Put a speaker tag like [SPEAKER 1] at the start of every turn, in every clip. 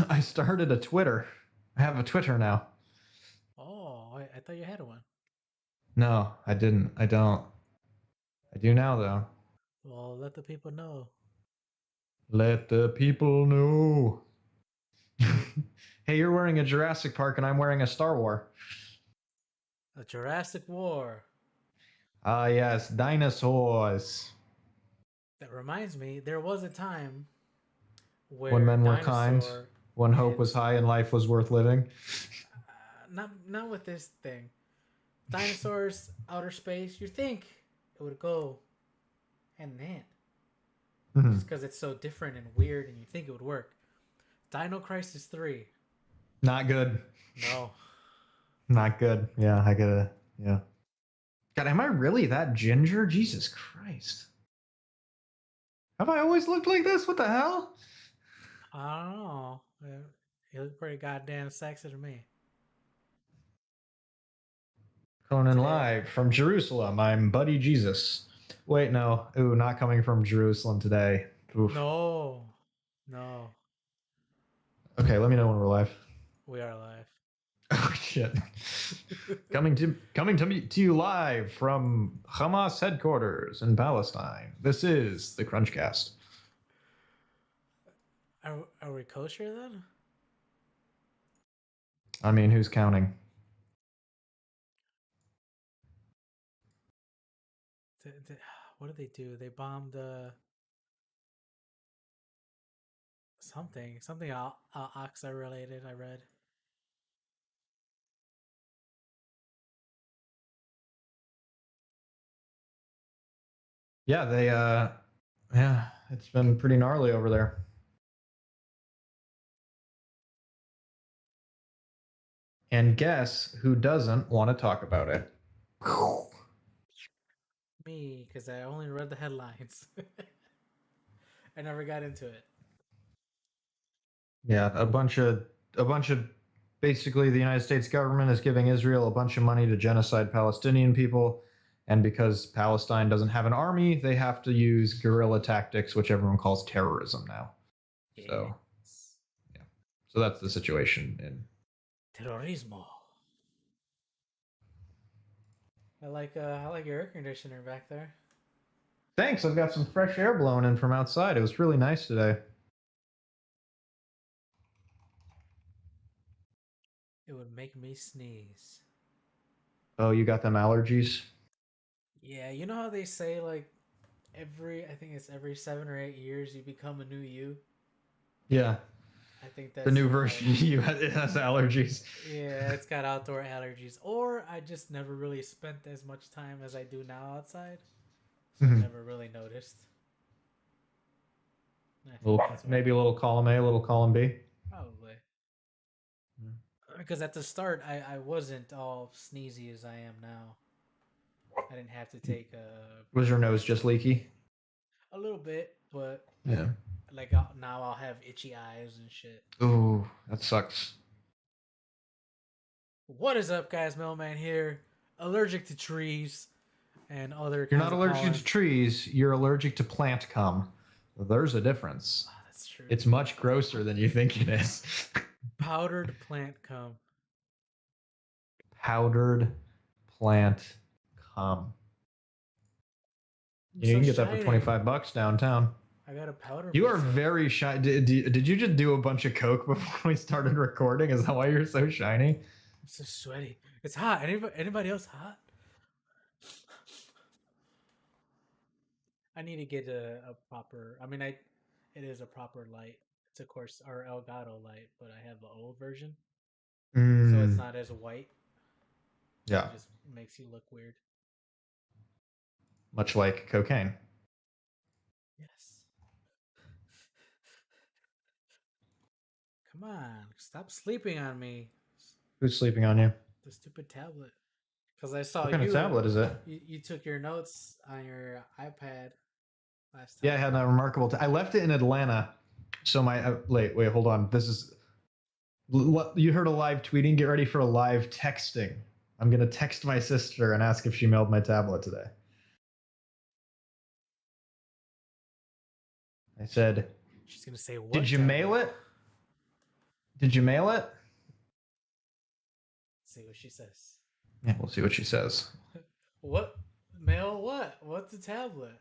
[SPEAKER 1] I started a Twitter. I have a Twitter now.
[SPEAKER 2] Oh, I thought you had one.
[SPEAKER 1] No, I didn't. I don't. I do now, though.
[SPEAKER 2] Well, let the people know.
[SPEAKER 1] Let the people know. Hey, you're wearing a Jurassic Park and I'm wearing a Star Wars.
[SPEAKER 2] A Jurassic War.
[SPEAKER 1] Ah, yes, dinosaurs.
[SPEAKER 2] That reminds me, there was a time
[SPEAKER 1] When
[SPEAKER 2] where
[SPEAKER 1] men were kind,
[SPEAKER 2] dinosaur
[SPEAKER 1] when hope
[SPEAKER 2] and
[SPEAKER 1] was high and life was worth living.
[SPEAKER 2] not with this thing. Dinosaurs, outer space. You think it would go hand in hand,
[SPEAKER 1] Mhm.
[SPEAKER 2] just because it's so different and weird, and you think it would work. Dino Crisis 3.
[SPEAKER 1] Not good.
[SPEAKER 2] No.
[SPEAKER 1] Not good. Yeah, I gotta. Yeah. God, am I really that ginger? Jesus Christ. Have I always looked like this? What the hell?
[SPEAKER 2] I don't know. You look pretty goddamn sexy to me.
[SPEAKER 1] Conan
[SPEAKER 2] Today.
[SPEAKER 1] live from Jerusalem. I'm Buddy Jesus. Wait, no. Ooh, not coming from Jerusalem today. Oof.
[SPEAKER 2] No. No.
[SPEAKER 1] Okay, let me know when we're live.
[SPEAKER 2] We are live.
[SPEAKER 1] Oh shit. Coming to you live from Hamas headquarters in Palestine. This is the Crunchcast.
[SPEAKER 2] Are we kosher then?
[SPEAKER 1] I mean, who's counting?
[SPEAKER 2] What did they do? They bombed something Al-Aqsa related. I read.
[SPEAKER 1] Yeah, yeah, it's been pretty gnarly over there. And guess who doesn't want to talk about it?
[SPEAKER 2] Me, because I only read the headlines. I never got into it.
[SPEAKER 1] Yeah, a bunch of basically the United States government is giving Israel a bunch of money to genocide Palestinian people, and because Palestine doesn't have an army, they have to use guerrilla tactics, which everyone calls terrorism now. So,
[SPEAKER 2] Yes.
[SPEAKER 1] yeah. So that's the situation in.
[SPEAKER 2] Terrorismo. I like your air conditioner back there.
[SPEAKER 1] Thanks, I've got some fresh air blowing in from outside. It was really nice today.
[SPEAKER 2] It would make me sneeze.
[SPEAKER 1] Oh, you got them allergies?
[SPEAKER 2] Yeah, you know how they say like I think it's every 7 or 8 years you become a new you.
[SPEAKER 1] Yeah.
[SPEAKER 2] I think
[SPEAKER 1] The
[SPEAKER 2] that's
[SPEAKER 1] new
[SPEAKER 2] what
[SPEAKER 1] version of you it has allergies.
[SPEAKER 2] yeah, it's got outdoor allergies. Or I just never really spent as much time as I do now outside. So I
[SPEAKER 1] Mhm.
[SPEAKER 2] never really noticed. I think that's what
[SPEAKER 1] Maybe a
[SPEAKER 2] happened.
[SPEAKER 1] little column A, a little column B.
[SPEAKER 2] Probably. Because at the start, I wasn't all sneezy as I am now. I didn't have to take
[SPEAKER 1] Was your nose just
[SPEAKER 2] medicine.
[SPEAKER 1] leaky?
[SPEAKER 2] A little bit, but
[SPEAKER 1] Yeah.
[SPEAKER 2] like now I'll have itchy eyes and shit.
[SPEAKER 1] Ooh, that sucks.
[SPEAKER 2] What is up, guys? Mailman here. Allergic to trees and other
[SPEAKER 1] You're
[SPEAKER 2] kinds
[SPEAKER 1] not
[SPEAKER 2] of
[SPEAKER 1] allergic
[SPEAKER 2] pollen.
[SPEAKER 1] to trees, you're allergic to plant cum. There's a difference.
[SPEAKER 2] Oh, that's true.
[SPEAKER 1] It's much grosser than you think it is.
[SPEAKER 2] Powdered plant cum.
[SPEAKER 1] Powdered plant cum.
[SPEAKER 2] I'm
[SPEAKER 1] You
[SPEAKER 2] so
[SPEAKER 1] can get that for
[SPEAKER 2] shiny.
[SPEAKER 1] $25 downtown.
[SPEAKER 2] I got a powder
[SPEAKER 1] You are
[SPEAKER 2] myself.
[SPEAKER 1] very shy. Did you just do a bunch of coke before we started recording? Is that why you're so shiny?
[SPEAKER 2] I'm so sweaty. It's hot. Anybody else hot? I need to get a proper. I mean, it is a proper light. It's of course our Elgato light, but I have the old version, so it's
[SPEAKER 1] Mm,
[SPEAKER 2] not as white.
[SPEAKER 1] yeah,
[SPEAKER 2] It just makes you look weird.
[SPEAKER 1] much like cocaine.
[SPEAKER 2] Yes. Come on, stop sleeping on me.
[SPEAKER 1] Who's sleeping on you?
[SPEAKER 2] The stupid tablet. Because I saw
[SPEAKER 1] What kind of tablet is it?
[SPEAKER 2] you took your notes on your iPad last
[SPEAKER 1] Yeah, I
[SPEAKER 2] time.
[SPEAKER 1] had that remarkable. I left it in Atlanta. So my wait, hold on. This is what you heard a live tweeting. Get ready for a live texting. I'm gonna text my sister and ask if she mailed my tablet today. I said,
[SPEAKER 2] She's gonna say
[SPEAKER 1] "Did
[SPEAKER 2] what
[SPEAKER 1] you mail
[SPEAKER 2] tablet?
[SPEAKER 1] it?" Did you mail it?
[SPEAKER 2] Let's see what she says.
[SPEAKER 1] Yeah, we'll see what she says.
[SPEAKER 2] What? Mail what? What's a tablet?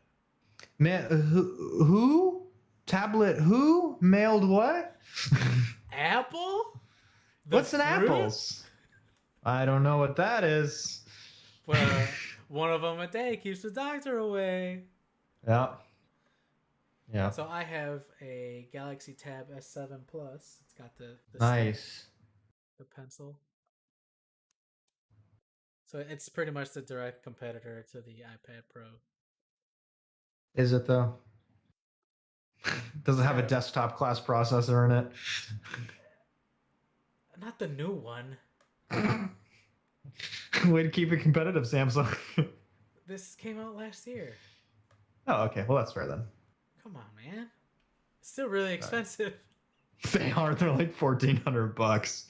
[SPEAKER 1] Who? Tablet who? Mailed what?
[SPEAKER 2] Apple? The
[SPEAKER 1] What's an
[SPEAKER 2] fruit?
[SPEAKER 1] apples? I don't know what that is.
[SPEAKER 2] Well, one of them a day keeps the doctor away.
[SPEAKER 1] Yeah. Yeah.
[SPEAKER 2] So I have a Galaxy Tab S7 Plus. It's got the snap,
[SPEAKER 1] Nice.
[SPEAKER 2] the pencil. So it's pretty much the direct competitor to the iPad Pro.
[SPEAKER 1] Is it though? Does it
[SPEAKER 2] It's
[SPEAKER 1] have a
[SPEAKER 2] got
[SPEAKER 1] desktop class processor in it?
[SPEAKER 2] not the new one.
[SPEAKER 1] Way to keep it competitive, Samsung.
[SPEAKER 2] This came out last year.
[SPEAKER 1] Oh, okay. Well, that's fair then.
[SPEAKER 2] Come on, man. It's still really expensive.
[SPEAKER 1] They are. They're like $1,400.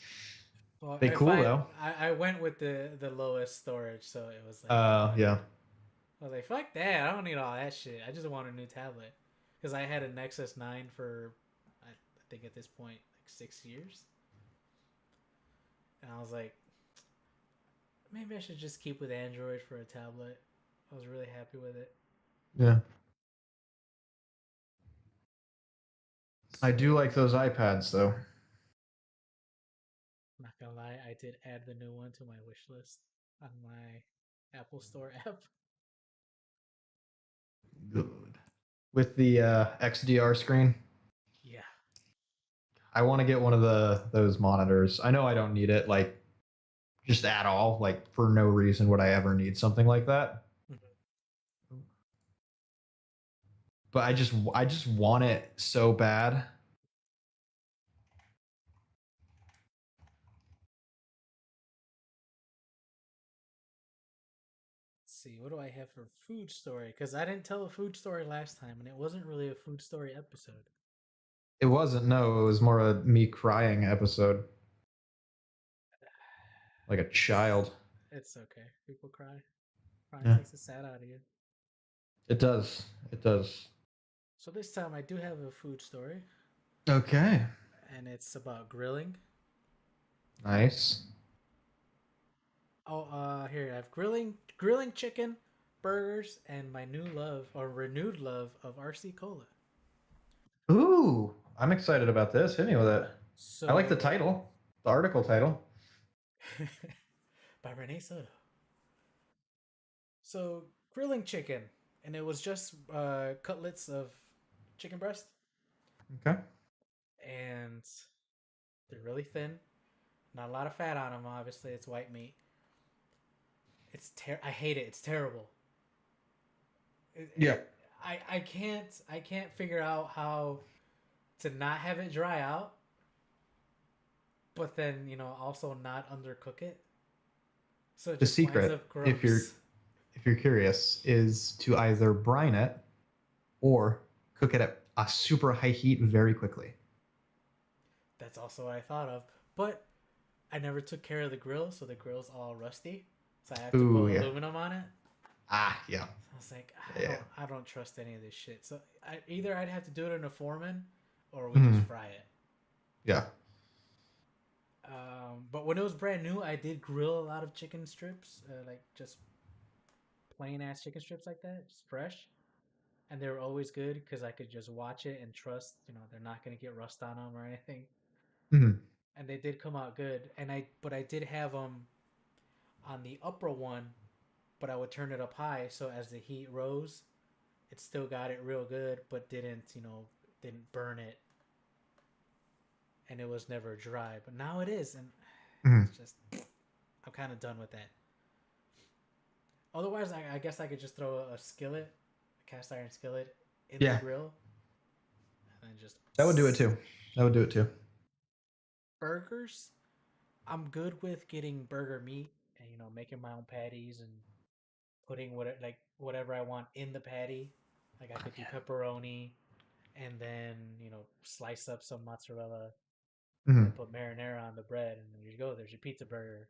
[SPEAKER 2] Well,
[SPEAKER 1] They
[SPEAKER 2] if
[SPEAKER 1] cool though.
[SPEAKER 2] I went with the lowest storage, so it was like
[SPEAKER 1] Yeah.
[SPEAKER 2] I was like, fuck that. I don't need all that shit. I just want a new tablet. Because I had a Nexus 9 for, I think at this point, like 6 years. And I was like, maybe I should just keep with Android for a tablet. I was really happy with it.
[SPEAKER 1] Yeah. I
[SPEAKER 2] So,
[SPEAKER 1] do like those iPads though.
[SPEAKER 2] I'm not gonna lie, I did add the new one to my wish list on my Apple Store app.
[SPEAKER 1] Good. With the XDR screen.
[SPEAKER 2] Yeah.
[SPEAKER 1] I want to get one of those monitors. I know I don't need it like just at all. Like for no reason would I ever need something like that.
[SPEAKER 2] Mm-hmm.
[SPEAKER 1] But I just want it so bad.
[SPEAKER 2] Let's see, what do I have for food story? Because I didn't tell a food story last time, and it wasn't really a food story episode.
[SPEAKER 1] It wasn't. No, it was more a me crying episode, like a child.
[SPEAKER 2] It's okay. People cry. Crying
[SPEAKER 1] Yeah,
[SPEAKER 2] takes the sad out of you.
[SPEAKER 1] it does. It does.
[SPEAKER 2] So this time I do have a food story,
[SPEAKER 1] Okay.
[SPEAKER 2] and it's about grilling.
[SPEAKER 1] Nice.
[SPEAKER 2] Oh, here I have grilling chicken, burgers, and my new love or renewed love of RC Cola.
[SPEAKER 1] Ooh, I'm excited about this. Hit me with it. I like the
[SPEAKER 2] So,
[SPEAKER 1] title, the article title.
[SPEAKER 2] by Renee Soto. So grilling chicken, and it was just cutlets of chicken breast,
[SPEAKER 1] Okay.
[SPEAKER 2] and they're really thin. Not a lot of fat on them. Obviously, it's white meat. I hate it. It's terrible. It,
[SPEAKER 1] Yeah.
[SPEAKER 2] it, I can't figure out how to not have it dry out, but then also not undercook it. So it
[SPEAKER 1] The
[SPEAKER 2] just winds
[SPEAKER 1] secret,
[SPEAKER 2] up
[SPEAKER 1] if you're
[SPEAKER 2] gross.
[SPEAKER 1] if you're curious, is to either brine it or cook it at a super high heat very quickly.
[SPEAKER 2] That's also what I thought of, but I never took care of the grill, so the grill's all rusty. So I have to
[SPEAKER 1] Ooh,
[SPEAKER 2] put
[SPEAKER 1] yeah.
[SPEAKER 2] aluminum on it.
[SPEAKER 1] Ah, yeah.
[SPEAKER 2] So I was like,
[SPEAKER 1] Yeah.
[SPEAKER 2] I don't trust any of this shit. So either I'd have to do it in a foreman, or we just
[SPEAKER 1] Mhm.
[SPEAKER 2] fry it.
[SPEAKER 1] Yeah.
[SPEAKER 2] But when it was brand new, I did grill a lot of chicken strips, like just plain ass chicken strips like that, just fresh, and they were always good because I could just watch it and trust, they're not gonna get rust on them or anything.
[SPEAKER 1] Mhm.
[SPEAKER 2] And they did come out good. But I did have them on the upper one, but I would turn it up high so as the heat rose, it still got it real good, but didn't burn it, and it was never dry. But now it is, and
[SPEAKER 1] Mhm.
[SPEAKER 2] it's just I'm kind of done with that. Otherwise, I guess I could just throw a skillet, a cast iron skillet, in the
[SPEAKER 1] Yeah,
[SPEAKER 2] grill, and then just
[SPEAKER 1] that would do it too. That would do it too.
[SPEAKER 2] burgers. I'm good with getting burger meat and making my own patties and putting whatever I want in the patty. Like I could do pepperoni and then slice up some mozzarella and then
[SPEAKER 1] Mhm.
[SPEAKER 2] put marinara on the bread, and there you go. There's your pizza burger.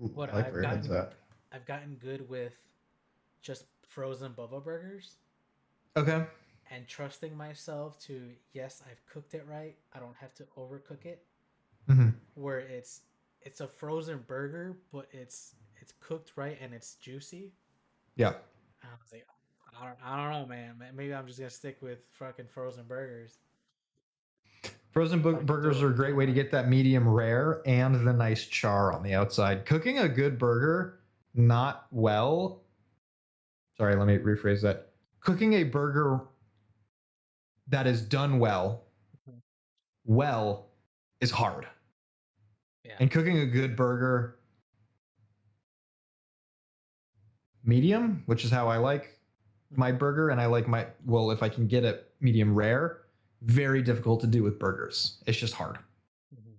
[SPEAKER 1] Ooh,
[SPEAKER 2] What
[SPEAKER 1] I like where your head's at.
[SPEAKER 2] I've gotten good with just frozen Bubba burgers,
[SPEAKER 1] Okay.
[SPEAKER 2] and trusting myself to, yes, I've cooked it right. I don't have to overcook it.
[SPEAKER 1] Hmm.
[SPEAKER 2] Where it's a frozen burger, but it's cooked right and it's juicy.
[SPEAKER 1] Yeah.
[SPEAKER 2] I was like, I don't know, man. Maybe I'm just gonna stick with fucking frozen burgers
[SPEAKER 1] Frozen
[SPEAKER 2] if I can
[SPEAKER 1] burgers are a
[SPEAKER 2] do
[SPEAKER 1] great
[SPEAKER 2] them
[SPEAKER 1] way to
[SPEAKER 2] right.
[SPEAKER 1] get that medium rare and the nice char on the outside. Cooking a good burger not well. Sorry, let me rephrase that. Cooking a burger that is done
[SPEAKER 2] Mhm.
[SPEAKER 1] well is hard.
[SPEAKER 2] Yeah.
[SPEAKER 1] And cooking a good burger medium, which is how I like my
[SPEAKER 2] Mhm.
[SPEAKER 1] burger, and I like my, well, if I can get it medium rare, very difficult to do with burgers. It's just hard.
[SPEAKER 2] Mhm.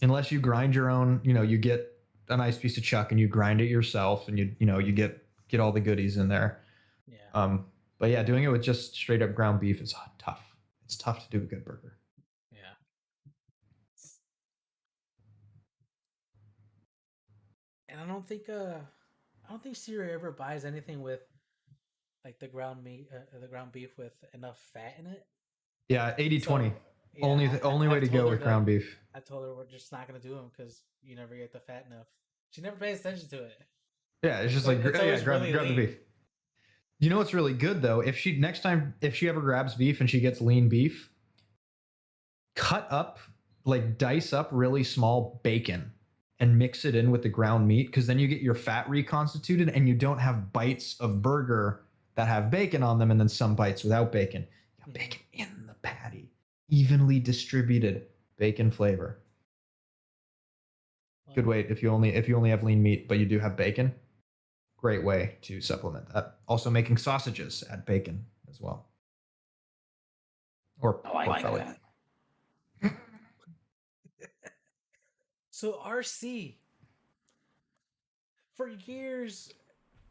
[SPEAKER 1] Unless you grind your own, you know, you get a nice piece of chuck and you grind it yourself and you get all the goodies in there.
[SPEAKER 2] Yeah.
[SPEAKER 1] Um, but yeah, doing it with just straight up ground beef is tough. It's tough to do a good burger.
[SPEAKER 2] Yeah. And I don't think Siri ever buys anything with like the ground beef with enough fat in it.
[SPEAKER 1] Yeah, 80/20.
[SPEAKER 2] So yeah,
[SPEAKER 1] Only the only way
[SPEAKER 2] I've
[SPEAKER 1] to
[SPEAKER 2] told
[SPEAKER 1] go
[SPEAKER 2] her
[SPEAKER 1] with
[SPEAKER 2] like
[SPEAKER 1] ground beef.
[SPEAKER 2] I told her we're just not gonna do them because you never get the fat enough. She never pays attention to it.
[SPEAKER 1] Yeah, it's just
[SPEAKER 2] So
[SPEAKER 1] like,
[SPEAKER 2] it's
[SPEAKER 1] oh yeah,
[SPEAKER 2] always
[SPEAKER 1] grab
[SPEAKER 2] really
[SPEAKER 1] grab the
[SPEAKER 2] lean.
[SPEAKER 1] beef. You know what's really good though? If she next time if she ever grabs beef and she gets lean beef, cut up, like dice up really small bacon and mix it in with the ground meat, because then you get your fat reconstituted and you don't have bites of burger that have bacon on them and then some bites without bacon. You got
[SPEAKER 2] Mhm.
[SPEAKER 1] bacon in the patty, evenly distributed bacon flavor. Good
[SPEAKER 2] Well,
[SPEAKER 1] way if you only have lean meat but you do have bacon. Great way to supplement that. Also making sausages, add bacon as well, or
[SPEAKER 2] I
[SPEAKER 1] pork
[SPEAKER 2] like
[SPEAKER 1] belly.
[SPEAKER 2] that. So RC for years,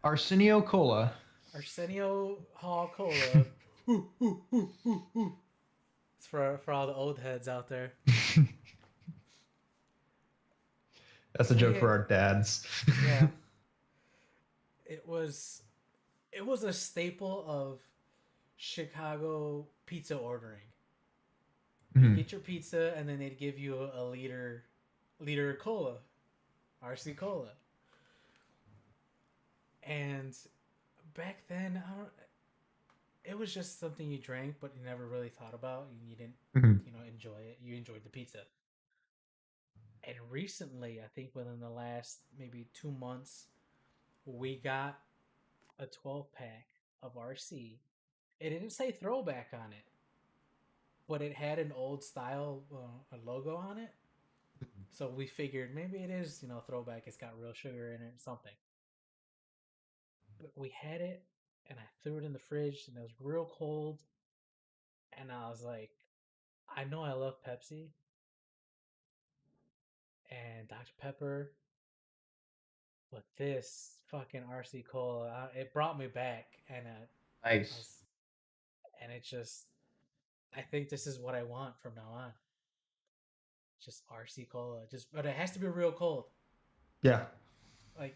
[SPEAKER 1] Arsenio Cola.
[SPEAKER 2] Arsenio Hall Cola. It's for all the old heads out there.
[SPEAKER 1] That's a joke for
[SPEAKER 2] They
[SPEAKER 1] our dads.
[SPEAKER 2] yeah, it was it was a staple of Chicago pizza ordering. You
[SPEAKER 1] Mhm.
[SPEAKER 2] get your pizza and then they'd give you a liter of cola, RC Cola. And back then, I don't. It was just something you drank, but you never really thought about. You didn't,
[SPEAKER 1] Mhm.
[SPEAKER 2] enjoy it. You enjoyed the pizza. And recently, I think within the last maybe 2 months, we got a 12 pack of RC. It didn't say throwback on it, but it had an old style a logo on it. So we figured maybe it is, throwback. It's got real sugar in it, something. But we had it, and I threw it in the fridge, and it was real cold. And I was like, I know I love Pepsi and Dr. Pepper, but this fucking RC Cola, it brought me back, and I
[SPEAKER 1] Nice.
[SPEAKER 2] was, and it just, I think this is what I want from now on. Just RC Cola, but it has to be real cold.
[SPEAKER 1] Yeah.
[SPEAKER 2] Like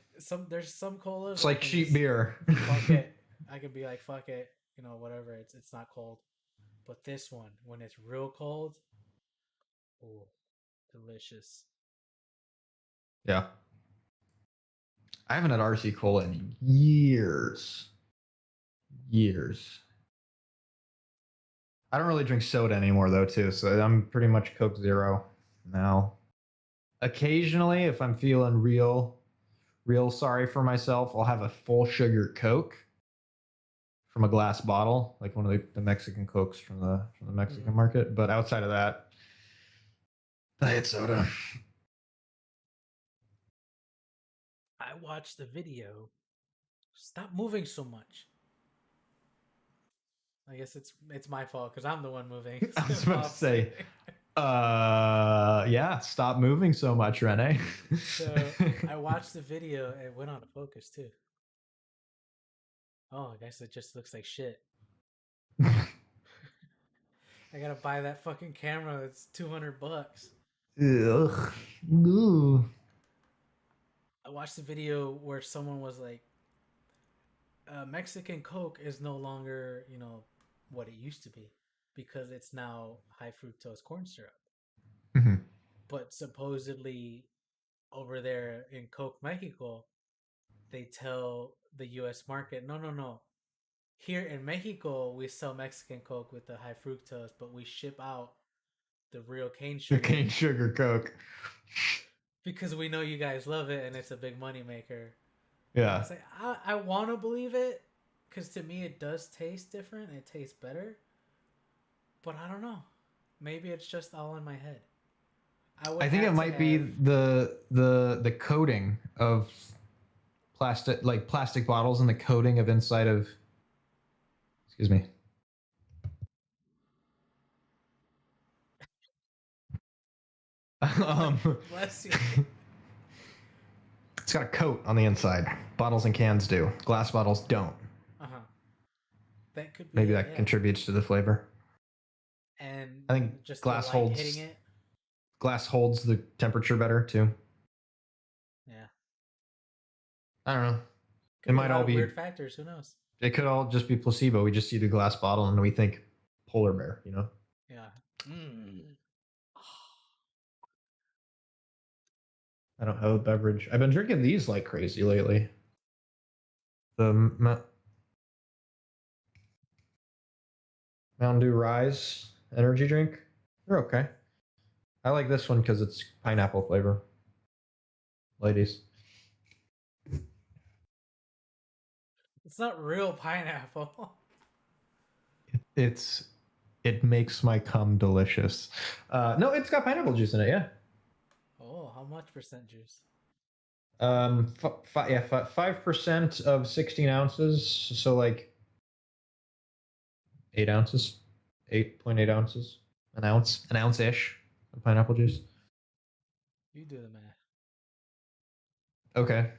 [SPEAKER 2] there's some colas
[SPEAKER 1] It's
[SPEAKER 2] I
[SPEAKER 1] like
[SPEAKER 2] can
[SPEAKER 1] cheap
[SPEAKER 2] just
[SPEAKER 1] beer.
[SPEAKER 2] fuck it. I can be like fuck it, whatever. It's not cold. But this one, when it's real cold, oh, delicious.
[SPEAKER 1] Yeah. I haven't had RC Cola in years. Years. I don't really drink soda anymore though, too. So I'm pretty much Coke Zero now. Occasionally, if I'm feeling real sorry for myself, I'll have a full sugar Coke from a glass bottle, like one of the Mexican Cokes from the Mexican
[SPEAKER 2] Mm-hmm.
[SPEAKER 1] market. But outside of that, diet soda.
[SPEAKER 2] I watched the video. Stop moving so much. I guess it's my fault because I'm the one moving.
[SPEAKER 1] I was about to
[SPEAKER 2] While sitting.
[SPEAKER 1] say, yeah, stop moving so much, Rene.
[SPEAKER 2] So I watched the video. It went out of focus too. Oh, I guess it just looks like shit. I gotta buy that fucking camera. It's $200.
[SPEAKER 1] Ugh. Ooh.
[SPEAKER 2] I watched the video where someone was like, Mexican Coke is no longer, what it used to be because it's now high fructose corn syrup.
[SPEAKER 1] Hmm.
[SPEAKER 2] But supposedly over there in Coke Mexico, they tell the US market, no, no, no. Here in Mexico, we sell Mexican Coke with the high fructose, but we ship out the real cane
[SPEAKER 1] The
[SPEAKER 2] sugar
[SPEAKER 1] cane sugar Coke.
[SPEAKER 2] because we know you guys love it and it's a big money maker. And
[SPEAKER 1] Yeah.
[SPEAKER 2] it's like, I want to believe it because to me it does taste different. It tastes better. But I don't know. Maybe it's just all in my head. I would
[SPEAKER 1] I think it
[SPEAKER 2] have to
[SPEAKER 1] might be
[SPEAKER 2] have.
[SPEAKER 1] the coating of plastic bottles and the coating of inside of, excuse me. um,
[SPEAKER 2] Bless you.
[SPEAKER 1] it's got a coat on the inside. Bottles and cans do. Glass bottles don't.
[SPEAKER 2] Uh huh. That could be
[SPEAKER 1] Maybe
[SPEAKER 2] it,
[SPEAKER 1] that
[SPEAKER 2] yeah.
[SPEAKER 1] contributes to the flavor.
[SPEAKER 2] And
[SPEAKER 1] I think
[SPEAKER 2] just the light hitting it.
[SPEAKER 1] glass holds the temperature better too.
[SPEAKER 2] Yeah.
[SPEAKER 1] I don't know.
[SPEAKER 2] Could
[SPEAKER 1] It
[SPEAKER 2] be a
[SPEAKER 1] might
[SPEAKER 2] lot
[SPEAKER 1] all
[SPEAKER 2] of weird
[SPEAKER 1] be.
[SPEAKER 2] factors. Who knows?
[SPEAKER 1] It could all just be placebo. We just see the glass bottle and we think polar bear. You know.
[SPEAKER 2] Yeah. Mm.
[SPEAKER 1] I don't have a beverage. I've been drinking these like crazy lately. The Mountain Dew Rise energy drink. They're okay. I like this one because it's pineapple flavor. Ladies.
[SPEAKER 2] It's not real pineapple.
[SPEAKER 1] It's it makes my cum delicious. No, it's got pineapple juice in it. Yeah.
[SPEAKER 2] Oh, how much percent juice?
[SPEAKER 1] Yeah, 5% of 16 ounces. So like 8 ounces, 8.8 ounces, an ounce ish of pineapple juice.
[SPEAKER 2] You do the math.
[SPEAKER 1] Okay.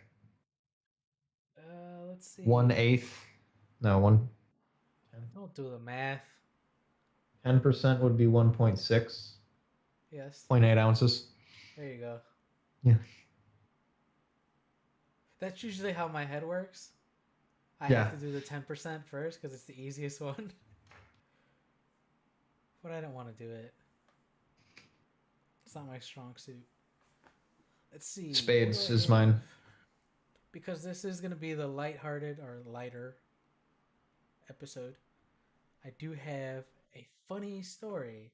[SPEAKER 2] Let's
[SPEAKER 1] One
[SPEAKER 2] see.
[SPEAKER 1] eighth. No, one.
[SPEAKER 2] Don't do the math.
[SPEAKER 1] 10% would be 1.6.
[SPEAKER 2] Yes.
[SPEAKER 1] 0.8 ounces.
[SPEAKER 2] There you go.
[SPEAKER 1] Yeah.
[SPEAKER 2] That's usually how my head works. I have
[SPEAKER 1] Yeah.
[SPEAKER 2] to do the 10% first because it's the easiest one. But I don't want to do it. It's not my strong suit. Let's see. What do
[SPEAKER 1] Spades
[SPEAKER 2] I
[SPEAKER 1] is
[SPEAKER 2] have?
[SPEAKER 1] mine.
[SPEAKER 2] Because this is going to be the lighthearted or lighter episode, I do have a funny story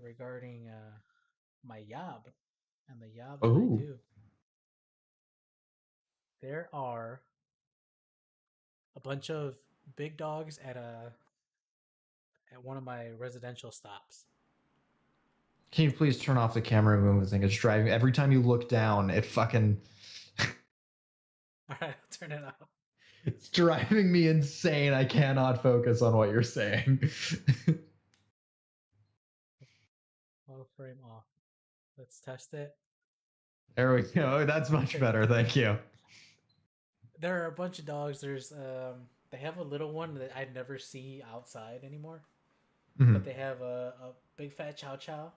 [SPEAKER 2] regarding my yob and the yob that I
[SPEAKER 1] Oh.
[SPEAKER 2] do. There are a bunch of big dogs at one of my residential stops.
[SPEAKER 1] Can you please turn off the camera movement thing? It's driving. Every time you look down, it fucking.
[SPEAKER 2] All right, I'll turn it off.
[SPEAKER 1] It's driving me insane. I cannot focus on what you're saying.
[SPEAKER 2] Auto frame off. Let's test it.
[SPEAKER 1] There we go. That's much better. Thank you.
[SPEAKER 2] There are a bunch of dogs. They have a little one that I never see outside anymore, but
[SPEAKER 1] Mhm.
[SPEAKER 2] they have a big fat chow chow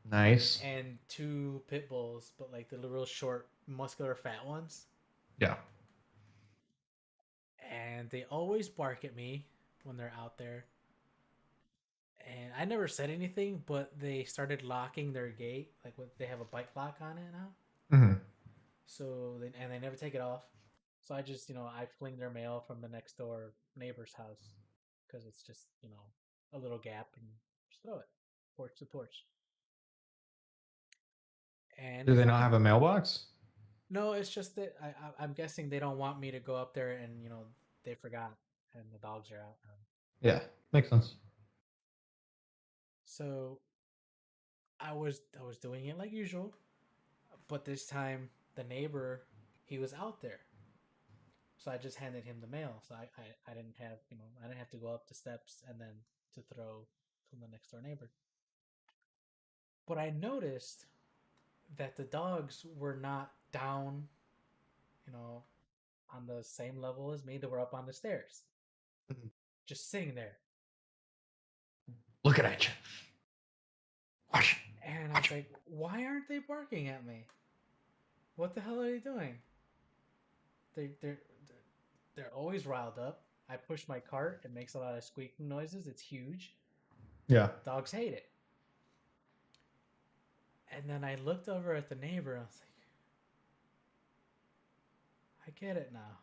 [SPEAKER 1] Nice.
[SPEAKER 2] and two pit bulls, but like the real short, muscular, fat ones.
[SPEAKER 1] Yeah.
[SPEAKER 2] And they always bark at me when they're out there. And I never said anything, but they started locking their gate. Like they have a bike lock on it now.
[SPEAKER 1] Hmm.
[SPEAKER 2] And they never take it off. So I just I fling their mail from the next door neighbor's house because it's just a little gap and just throw it porch to porch. And
[SPEAKER 1] Do
[SPEAKER 2] it's
[SPEAKER 1] they not have
[SPEAKER 2] fine.
[SPEAKER 1] a mailbox?
[SPEAKER 2] No, it's just that I'm guessing they don't want me to go up there and they forgot and the dogs are out now.
[SPEAKER 1] Yeah, makes sense.
[SPEAKER 2] So I was doing it like usual, but this time the neighbor, he was out there, so I just handed him the mail. So I didn't have I didn't have to go up the steps and then to throw from the next door neighbor. But I noticed that the dogs were not down, you know, on the same level as me. They were up on the stairs,
[SPEAKER 1] Mhm.
[SPEAKER 2] just sitting there.
[SPEAKER 1] Looking at you. Watch.
[SPEAKER 2] And I was
[SPEAKER 1] Watch.
[SPEAKER 2] like, why aren't they barking at me? What the hell are they doing? They they're always riled up. I push my cart. It makes a lot of squeaking noises. It's huge.
[SPEAKER 1] Yeah.
[SPEAKER 2] Dogs hate it. And then I looked over at the neighbor. I was like, I get it now.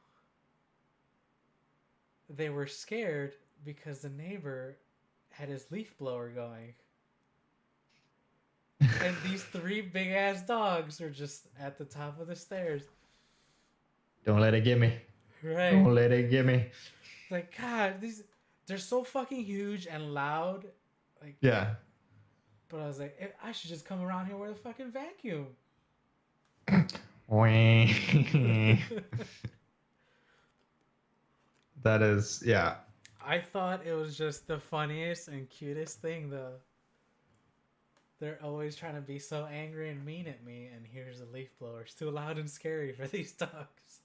[SPEAKER 2] They were scared because the neighbor had his leaf blower going. And these three big ass dogs are just at the top of the stairs.
[SPEAKER 1] Don't let it get me.
[SPEAKER 2] Right.
[SPEAKER 1] Don't let it get me.
[SPEAKER 2] Like, God, they're so fucking huge and loud. Like,
[SPEAKER 1] Yeah.
[SPEAKER 2] but I was like, I should just come around here with a fucking vacuum.
[SPEAKER 1] That is, yeah.
[SPEAKER 2] I thought it was just the funniest and cutest thing, though. They're always trying to be so angry and mean at me, and here's a leaf blower. It's too loud and scary for these dogs.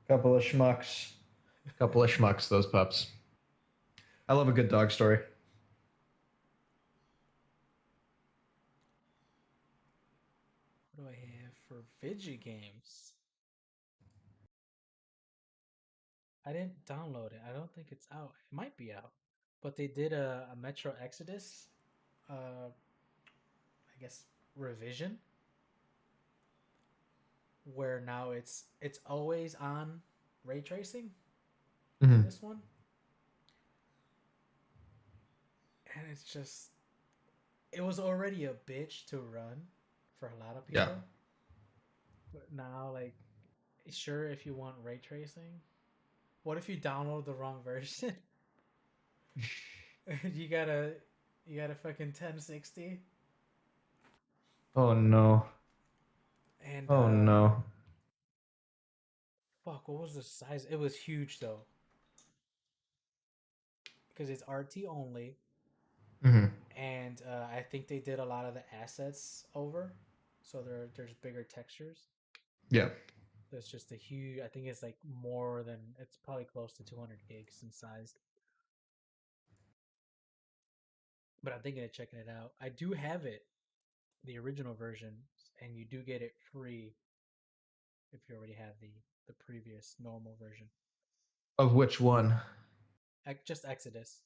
[SPEAKER 1] Couple of schmucks. Couple of schmucks, those pups. I love a good dog story.
[SPEAKER 2] What do I have for video games? I didn't download it. I don't think it's out. It might be out. But they did a Metro Exodus, I guess, revision where now it's always on ray tracing in
[SPEAKER 1] Mm-hmm.
[SPEAKER 2] this one, and it's just it was already a bitch to run for a lot of
[SPEAKER 1] Yeah.
[SPEAKER 2] people, but now like sure if you want ray tracing, what if you download the wrong version? you gotta you gotta fucking 1060
[SPEAKER 1] Oh no.
[SPEAKER 2] and
[SPEAKER 1] Oh no.
[SPEAKER 2] fuck, what was the size? It was huge though because it's RT only,
[SPEAKER 1] Mm-hmm.
[SPEAKER 2] and I think they did a lot of the assets over, so there's bigger textures.
[SPEAKER 1] Yeah.
[SPEAKER 2] There's just a huge. I think it's like more than it's probably close to 200 gigs in size. But I'm thinking of checking it out. I do have it, the original version, and you do get it free if you already have the previous normal version.
[SPEAKER 1] Of which one?
[SPEAKER 2] Just Exodus.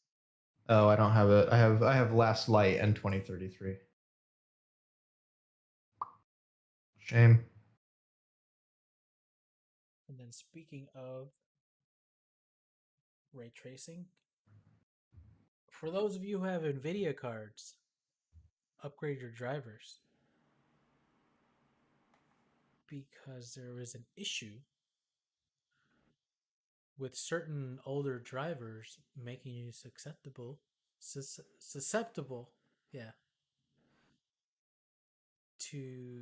[SPEAKER 1] Oh, I don't have it. I have Last Light and 2033. Shame.
[SPEAKER 2] And then speaking of ray tracing, for those of you who have Nvidia cards, upgrade your drivers because there is an issue with certain older drivers making you susceptible, yeah, to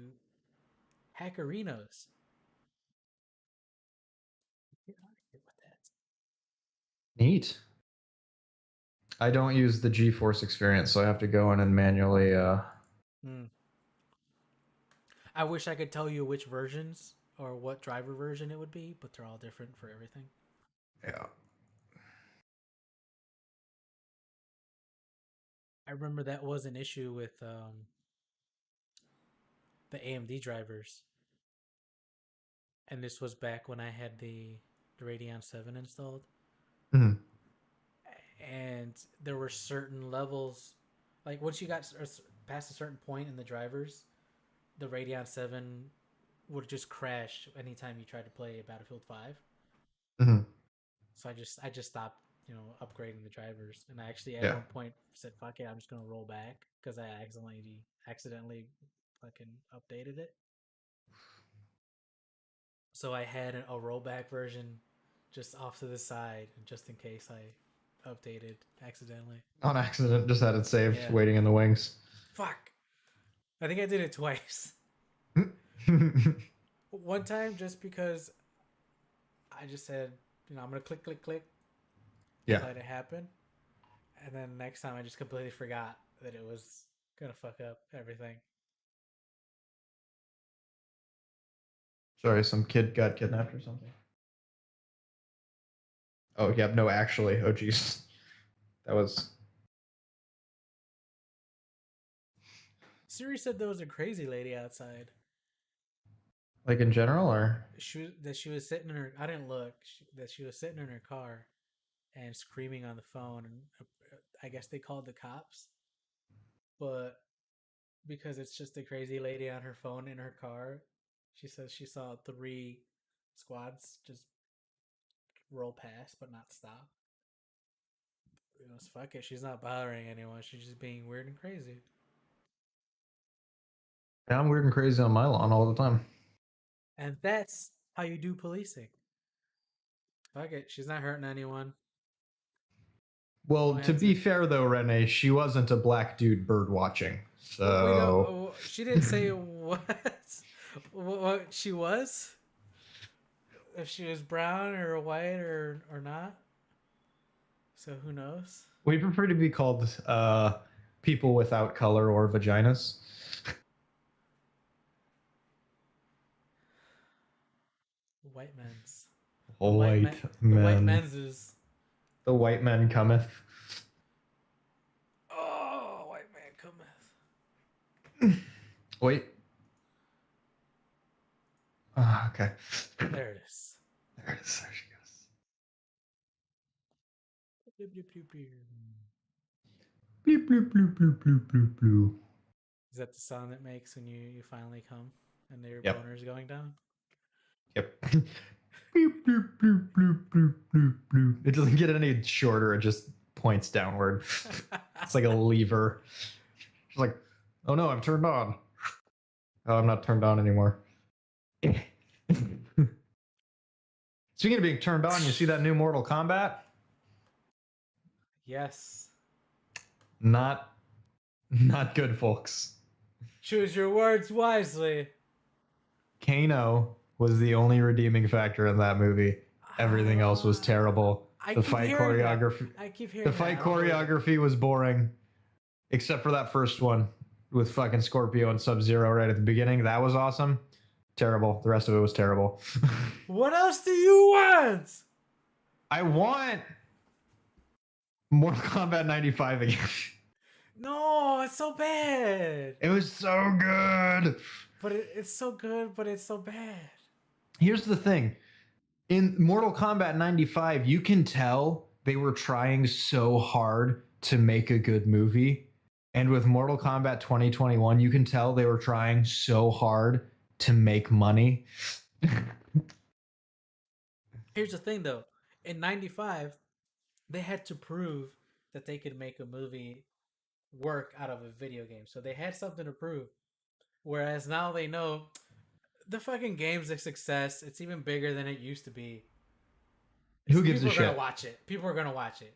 [SPEAKER 2] hackerinos. Get out of here with that.
[SPEAKER 1] Neat. I don't use the GeForce experience, so I have to go in and manually.
[SPEAKER 2] Hmm. I wish I could tell you which versions or what driver version it would be, but they're all different for everything.
[SPEAKER 1] Yeah.
[SPEAKER 2] I remember that was an issue with the AMD drivers, and this was back when I had the Radeon 7 installed,
[SPEAKER 1] Mm-hmm.
[SPEAKER 2] and there were certain levels, like once you got past a certain point in the drivers, the Radeon 7 would just crash anytime you tried to play Battlefield 5.
[SPEAKER 1] Mm-hmm.
[SPEAKER 2] So I just stopped, upgrading the drivers. And I actually at
[SPEAKER 1] Yeah.
[SPEAKER 2] one point said, "Fuck it, I'm just gonna roll back" because I accidentally fucking updated it. So I had a rollback version just off to the side, just in case I updated accidentally.
[SPEAKER 1] On accident, just had it saved,
[SPEAKER 2] Yeah.
[SPEAKER 1] waiting in the wings.
[SPEAKER 2] Fuck. I think I did it twice. One time just because I just said, I'm gonna click, click, click, and
[SPEAKER 1] Yeah.
[SPEAKER 2] let it happen. And then next time I just completely forgot that it was gonna fuck up everything.
[SPEAKER 1] Sorry, some kid got kidnapped or something. Oh, yeah. No, actually. Oh, jeez. That was.
[SPEAKER 2] Siri said there was a crazy lady outside.
[SPEAKER 1] Like in general, or
[SPEAKER 2] She was sitting in her. I didn't look. That she was sitting in her car and screaming on the phone, and I guess they called the cops, but because it's just a crazy lady on her phone in her car, she says she saw three squads just roll past but not stop. It was fuck it. She's not bothering anyone. She's just being weird and crazy.
[SPEAKER 1] yeah, I'm weird and crazy on my lawn all the time.
[SPEAKER 2] And that's how you do policing. Fuck it. She's not hurting anyone. No
[SPEAKER 1] Well, to
[SPEAKER 2] hands
[SPEAKER 1] be
[SPEAKER 2] are.
[SPEAKER 1] fair though, Renee, she wasn't a black dude bird watching.
[SPEAKER 2] We don't.
[SPEAKER 1] So
[SPEAKER 2] She didn't say what. What she was. If she was brown or white or not. So who knows?
[SPEAKER 1] we prefer to be called people without color or vaginas.
[SPEAKER 2] White men's. The white
[SPEAKER 1] White
[SPEAKER 2] men. The white
[SPEAKER 1] men.
[SPEAKER 2] men's is.
[SPEAKER 1] The white man cometh.
[SPEAKER 2] Oh, white man cometh.
[SPEAKER 1] Wait. Okay.
[SPEAKER 2] There it is.
[SPEAKER 1] There it is. There she goes. Bloop, bloop, bloop, bloop, bloop, bloop, bloop.
[SPEAKER 2] Is that the sound it makes when you finally come and your
[SPEAKER 1] Yep.
[SPEAKER 2] boner's going down?
[SPEAKER 1] Yep. Bloop, bloop, bloop, bloop, bloop, bloop, bloop. It doesn't get any shorter. It just points downward. It's like a lever. It's like, oh no, I'm turned on. Oh, I'm not turned on anymore. Speaking of being turned on, you see that new Mortal Kombat?
[SPEAKER 2] Yes.
[SPEAKER 1] Not good, folks.
[SPEAKER 2] Choose your words wisely.
[SPEAKER 1] Kano was the only redeeming factor in that movie. Everything else was terrible. The fight choreography.
[SPEAKER 2] I keep hearing
[SPEAKER 1] The fight choreography was boring, except for that first one with fucking Scorpio and Sub-Zero right at the beginning. That was awesome. Terrible. The rest of it was terrible.
[SPEAKER 2] What else do you want?
[SPEAKER 1] I want Mortal Kombat 95 again.
[SPEAKER 2] No, it's so bad.
[SPEAKER 1] It was so good.
[SPEAKER 2] But it's so good, but it's so bad.
[SPEAKER 1] Here's the thing. In Mortal Kombat 95, you can tell they were trying so hard to make a good movie. And with Mortal Kombat 2021, you can tell they were trying so hard to make money.
[SPEAKER 2] Here's the thing, though. In 95, they had to prove that they could make a movie work out of a video game. So they had something to prove. Whereas now they know the fucking game's a success. It's even bigger than it used to be.
[SPEAKER 1] Who gives a shit?
[SPEAKER 2] People are gonna watch it. People are gonna watch it.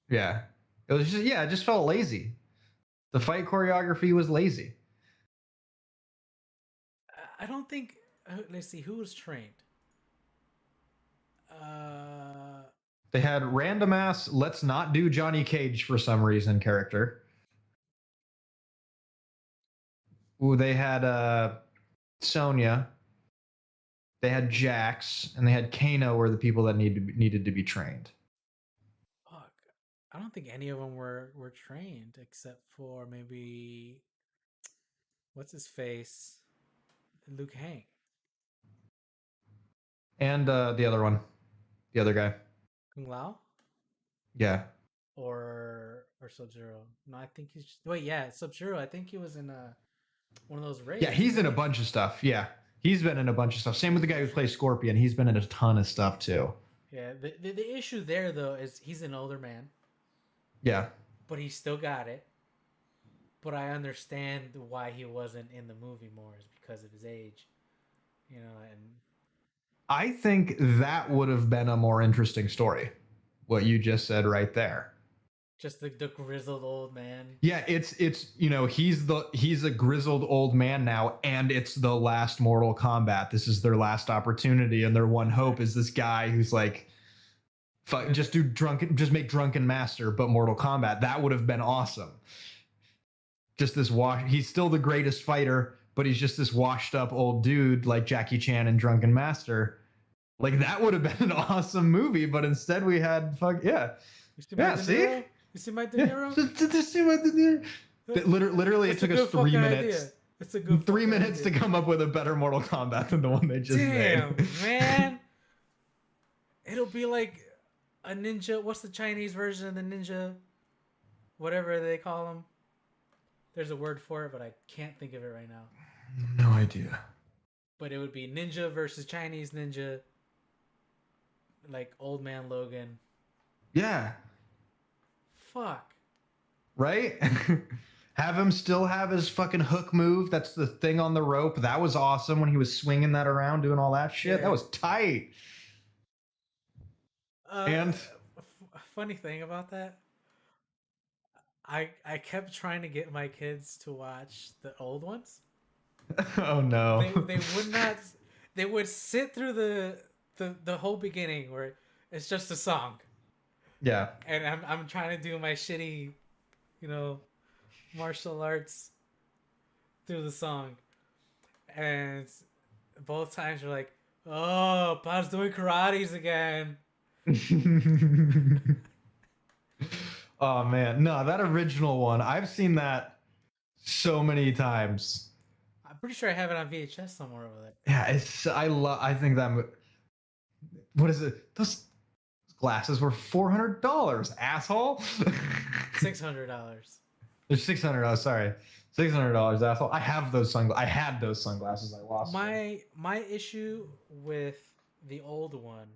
[SPEAKER 1] Yeah. It was just, it just felt lazy. The fight choreography was lazy.
[SPEAKER 2] I don't think. Let's see, who was trained?
[SPEAKER 1] They had random ass, let's not do Johnny Cage for some reason character. Ooh, they had Sonya. They had Jax, and they had Kano were the people that needed to be trained.
[SPEAKER 2] Fuck. I don't think any of them were trained except for maybe what's his face? Liu Kang.
[SPEAKER 1] And the other one. The other guy.
[SPEAKER 2] Kung Lao?
[SPEAKER 1] Yeah.
[SPEAKER 2] Or Sub-Zero. No, I think he's wait, yeah, Sub-Zero. I think he was in one of those raids.
[SPEAKER 1] Yeah, he's in a bunch of stuff. Yeah. He's been in a bunch of stuff. Same with the guy who plays Scorpion. He's been in a ton of stuff too.
[SPEAKER 2] Yeah, the issue there though is he's an older man.
[SPEAKER 1] Yeah.
[SPEAKER 2] But he still got it. But I understand why he wasn't in the movie more is because of his age. You know, and
[SPEAKER 1] I think that would have been a more interesting story. What you just said right there.
[SPEAKER 2] Just the grizzled old man.
[SPEAKER 1] Yeah, it's he's a grizzled old man now, and it's the last Mortal Kombat. This is their last opportunity, and their one hope is this guy who's like, just make Drunken Master, but Mortal Kombat. That would have been awesome. Just this he's still the greatest fighter, but he's just this washed up old dude like Jackie Chan and Drunken Master. Like that would have been an awesome movie, but instead we had
[SPEAKER 2] You see my De Niro?
[SPEAKER 1] Yeah. See my De Niro? Literally, it took us 3 minutes.
[SPEAKER 2] It's a good
[SPEAKER 1] 3 minutes to come up with a better Mortal Kombat than the one they just
[SPEAKER 2] Damn,
[SPEAKER 1] made.
[SPEAKER 2] man. It'll be like a ninja. What's the Chinese version of the ninja? Whatever they call them. There's a word for it, but I can't think of it right now.
[SPEAKER 1] No idea.
[SPEAKER 2] But it would be ninja versus Chinese ninja. Like Old Man Logan.
[SPEAKER 1] Yeah.
[SPEAKER 2] Fuck.
[SPEAKER 1] Right? Have him still have his fucking hook move. That's the thing on the rope. That was awesome when he was swinging that around, doing all that shit.
[SPEAKER 2] Yeah.
[SPEAKER 1] That was tight. And
[SPEAKER 2] funny thing about that, I kept trying to get my kids to watch the old ones.
[SPEAKER 1] oh no.
[SPEAKER 2] They would not. They would sit through the whole beginning where it's just a song.
[SPEAKER 1] Yeah.
[SPEAKER 2] And I'm trying to do my shitty, martial arts through the song, and both times you're like, "Oh, Pa's doing karates again."
[SPEAKER 1] Oh man, no, that original one, I've seen that so many times.
[SPEAKER 2] I'm pretty sure I have it on VHS somewhere over there.
[SPEAKER 1] Yeah, I think that. What is it? Those glasses were $400, asshole.
[SPEAKER 2] $600.
[SPEAKER 1] They're $600. Sorry, $600, asshole. I have those sunglasses. I had those sunglasses. I lost them.
[SPEAKER 2] My issue with the old one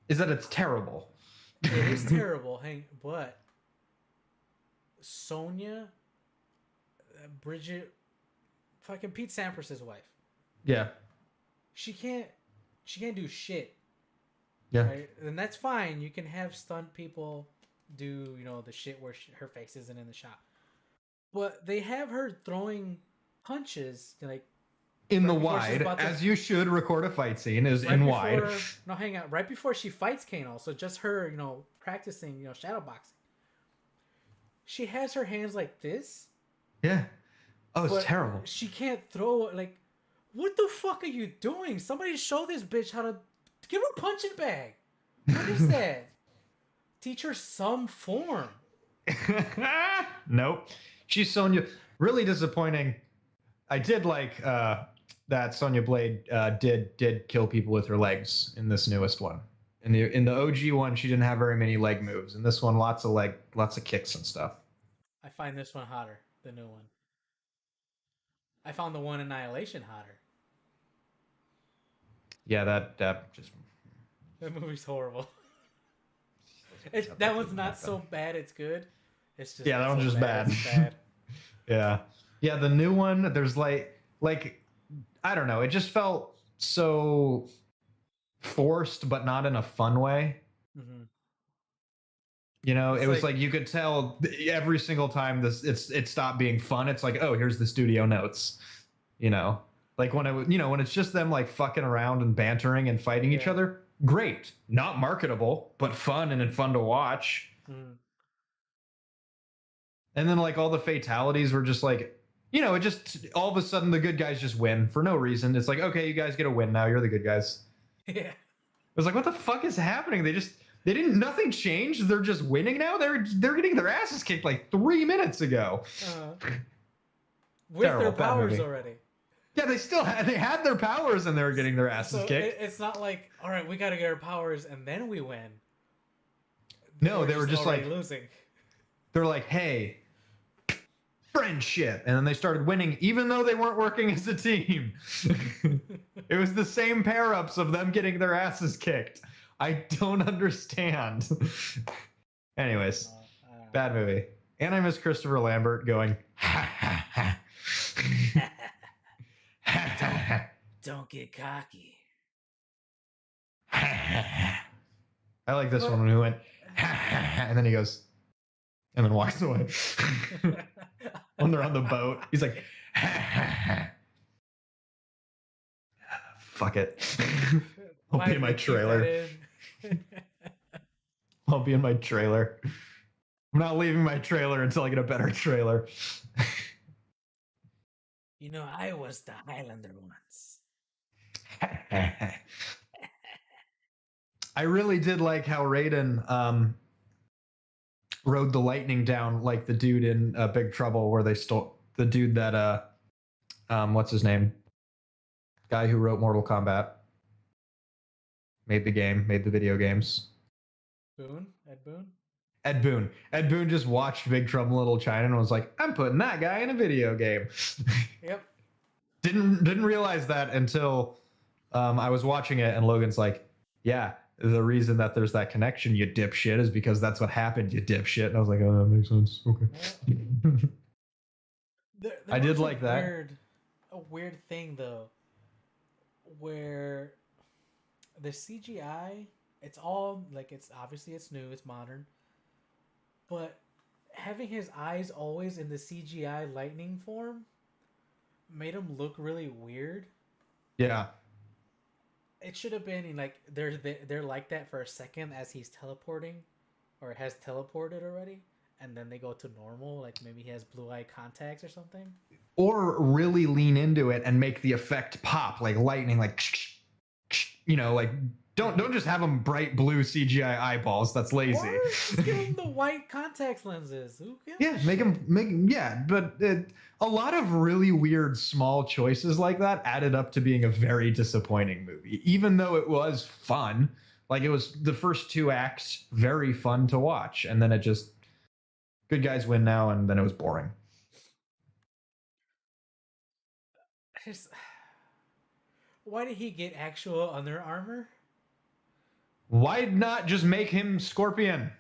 [SPEAKER 1] Is that it's terrible.
[SPEAKER 2] It is terrible, but Sonya, Bridget, fucking Pete Sampras' wife.
[SPEAKER 1] Yeah.
[SPEAKER 2] She can't do shit.
[SPEAKER 1] Yeah.
[SPEAKER 2] Right? And that's fine. You can have stunt people do, the shit where her face isn't in the shot. But they have her throwing punches, like
[SPEAKER 1] in the wide, as you should record a fight scene is right in wide.
[SPEAKER 2] No, hang on. Right before she fights Kano, so just her, practicing, shadow boxing. She has her hands like this.
[SPEAKER 1] Yeah. Oh, it's terrible.
[SPEAKER 2] She can't throw, like, what the fuck are you doing? Somebody show this bitch how to give her a punching bag. What is that? Teach her some form.
[SPEAKER 1] Nope. She's Sonya. Really disappointing. I did like that Sonya Blade did kill people with her legs in this newest one. In the OG one, she didn't have very many leg moves. In this one, lots of kicks and stuff.
[SPEAKER 2] I find this one hotter, the new one. I found the one Annihilation hotter.
[SPEAKER 1] Yeah, that just.
[SPEAKER 2] That movie's horrible. That one's not so bad. It's good. It's just
[SPEAKER 1] that one's just bad. Yeah. Yeah, the new one, there's like I don't know, it just felt so forced, but not in a fun way. Mm-hmm. It was like you could tell every single time it stopped being fun. It's like, oh, here's the studio notes. Like when when it's just them like fucking around and bantering and fighting each other, great. Not marketable, but fun and fun to watch. Mm. And then like all the fatalities were just like, it just all of a sudden the good guys just win for no reason. It's like, okay, you guys get a win now. You're the good guys. Yeah. It was like, what the fuck is happening? Nothing changed. They're just winning now. They're getting their asses kicked like 3 minutes ago.
[SPEAKER 2] With their powers already.
[SPEAKER 1] Yeah, they had their powers and they were getting their asses kicked.
[SPEAKER 2] It's not like, all right, we got to get our powers and then we win.
[SPEAKER 1] No, they were just like
[SPEAKER 2] losing.
[SPEAKER 1] They're like, hey, friendship, and then they started winning even though they weren't working as a team. It was the same pair-ups of them getting their asses kicked. I don't understand. Anyways, bad movie. And I miss Christopher Lambert going ha ha ha.
[SPEAKER 2] Don't get cocky.
[SPEAKER 1] I like this one when he went and then he goes and then walks away. When they're on the boat, he's like, fuck it. I'll be in my trailer. I'll be in my trailer. I'm not leaving my trailer until I get a better trailer.
[SPEAKER 2] I was the Highlander once.
[SPEAKER 1] I really did like how Raiden rode the lightning down like the dude in Big Trouble, where they stole the dude that What's his name? Guy who wrote Mortal Kombat, made the game, made the video games.
[SPEAKER 2] Boone, Ed Boone.
[SPEAKER 1] Ed Boon. Ed Boon just watched Big Trouble in Little China and was like, "I'm putting that guy in a video game."
[SPEAKER 2] Yep.
[SPEAKER 1] Didn't realize that until I was watching it, and Logan's like, "Yeah, the reason that there's that connection, you dipshit, is because that's what happened, you dipshit." And I was like, "Oh, that makes sense. Okay."
[SPEAKER 2] There
[SPEAKER 1] I did
[SPEAKER 2] was
[SPEAKER 1] like that.
[SPEAKER 2] a weird thing though, where the CGI, it's all like it's obviously it's new, it's modern, but having his eyes always in the CGI lightning form made him look really weird.
[SPEAKER 1] Yeah.
[SPEAKER 2] It should have been in like they're like that for a second as he's teleporting, or has teleported already, and then they go to normal. Like maybe he has blue eye contacts or something.
[SPEAKER 1] Or really lean into it and make the effect pop like lightning, like like don't just have them bright blue CGI eyeballs. That's lazy.
[SPEAKER 2] Or just give him the white contact lenses. Who gives
[SPEAKER 1] Yeah,
[SPEAKER 2] a
[SPEAKER 1] make him. Yeah, but a lot of really weird small choices like that added up to being a very disappointing movie. Even though it was fun, like it was the first two acts very fun to watch, and then it just good guys win now, and then it was boring.
[SPEAKER 2] Just, why did he get actual Under Armour?
[SPEAKER 1] Why not just make him Scorpion?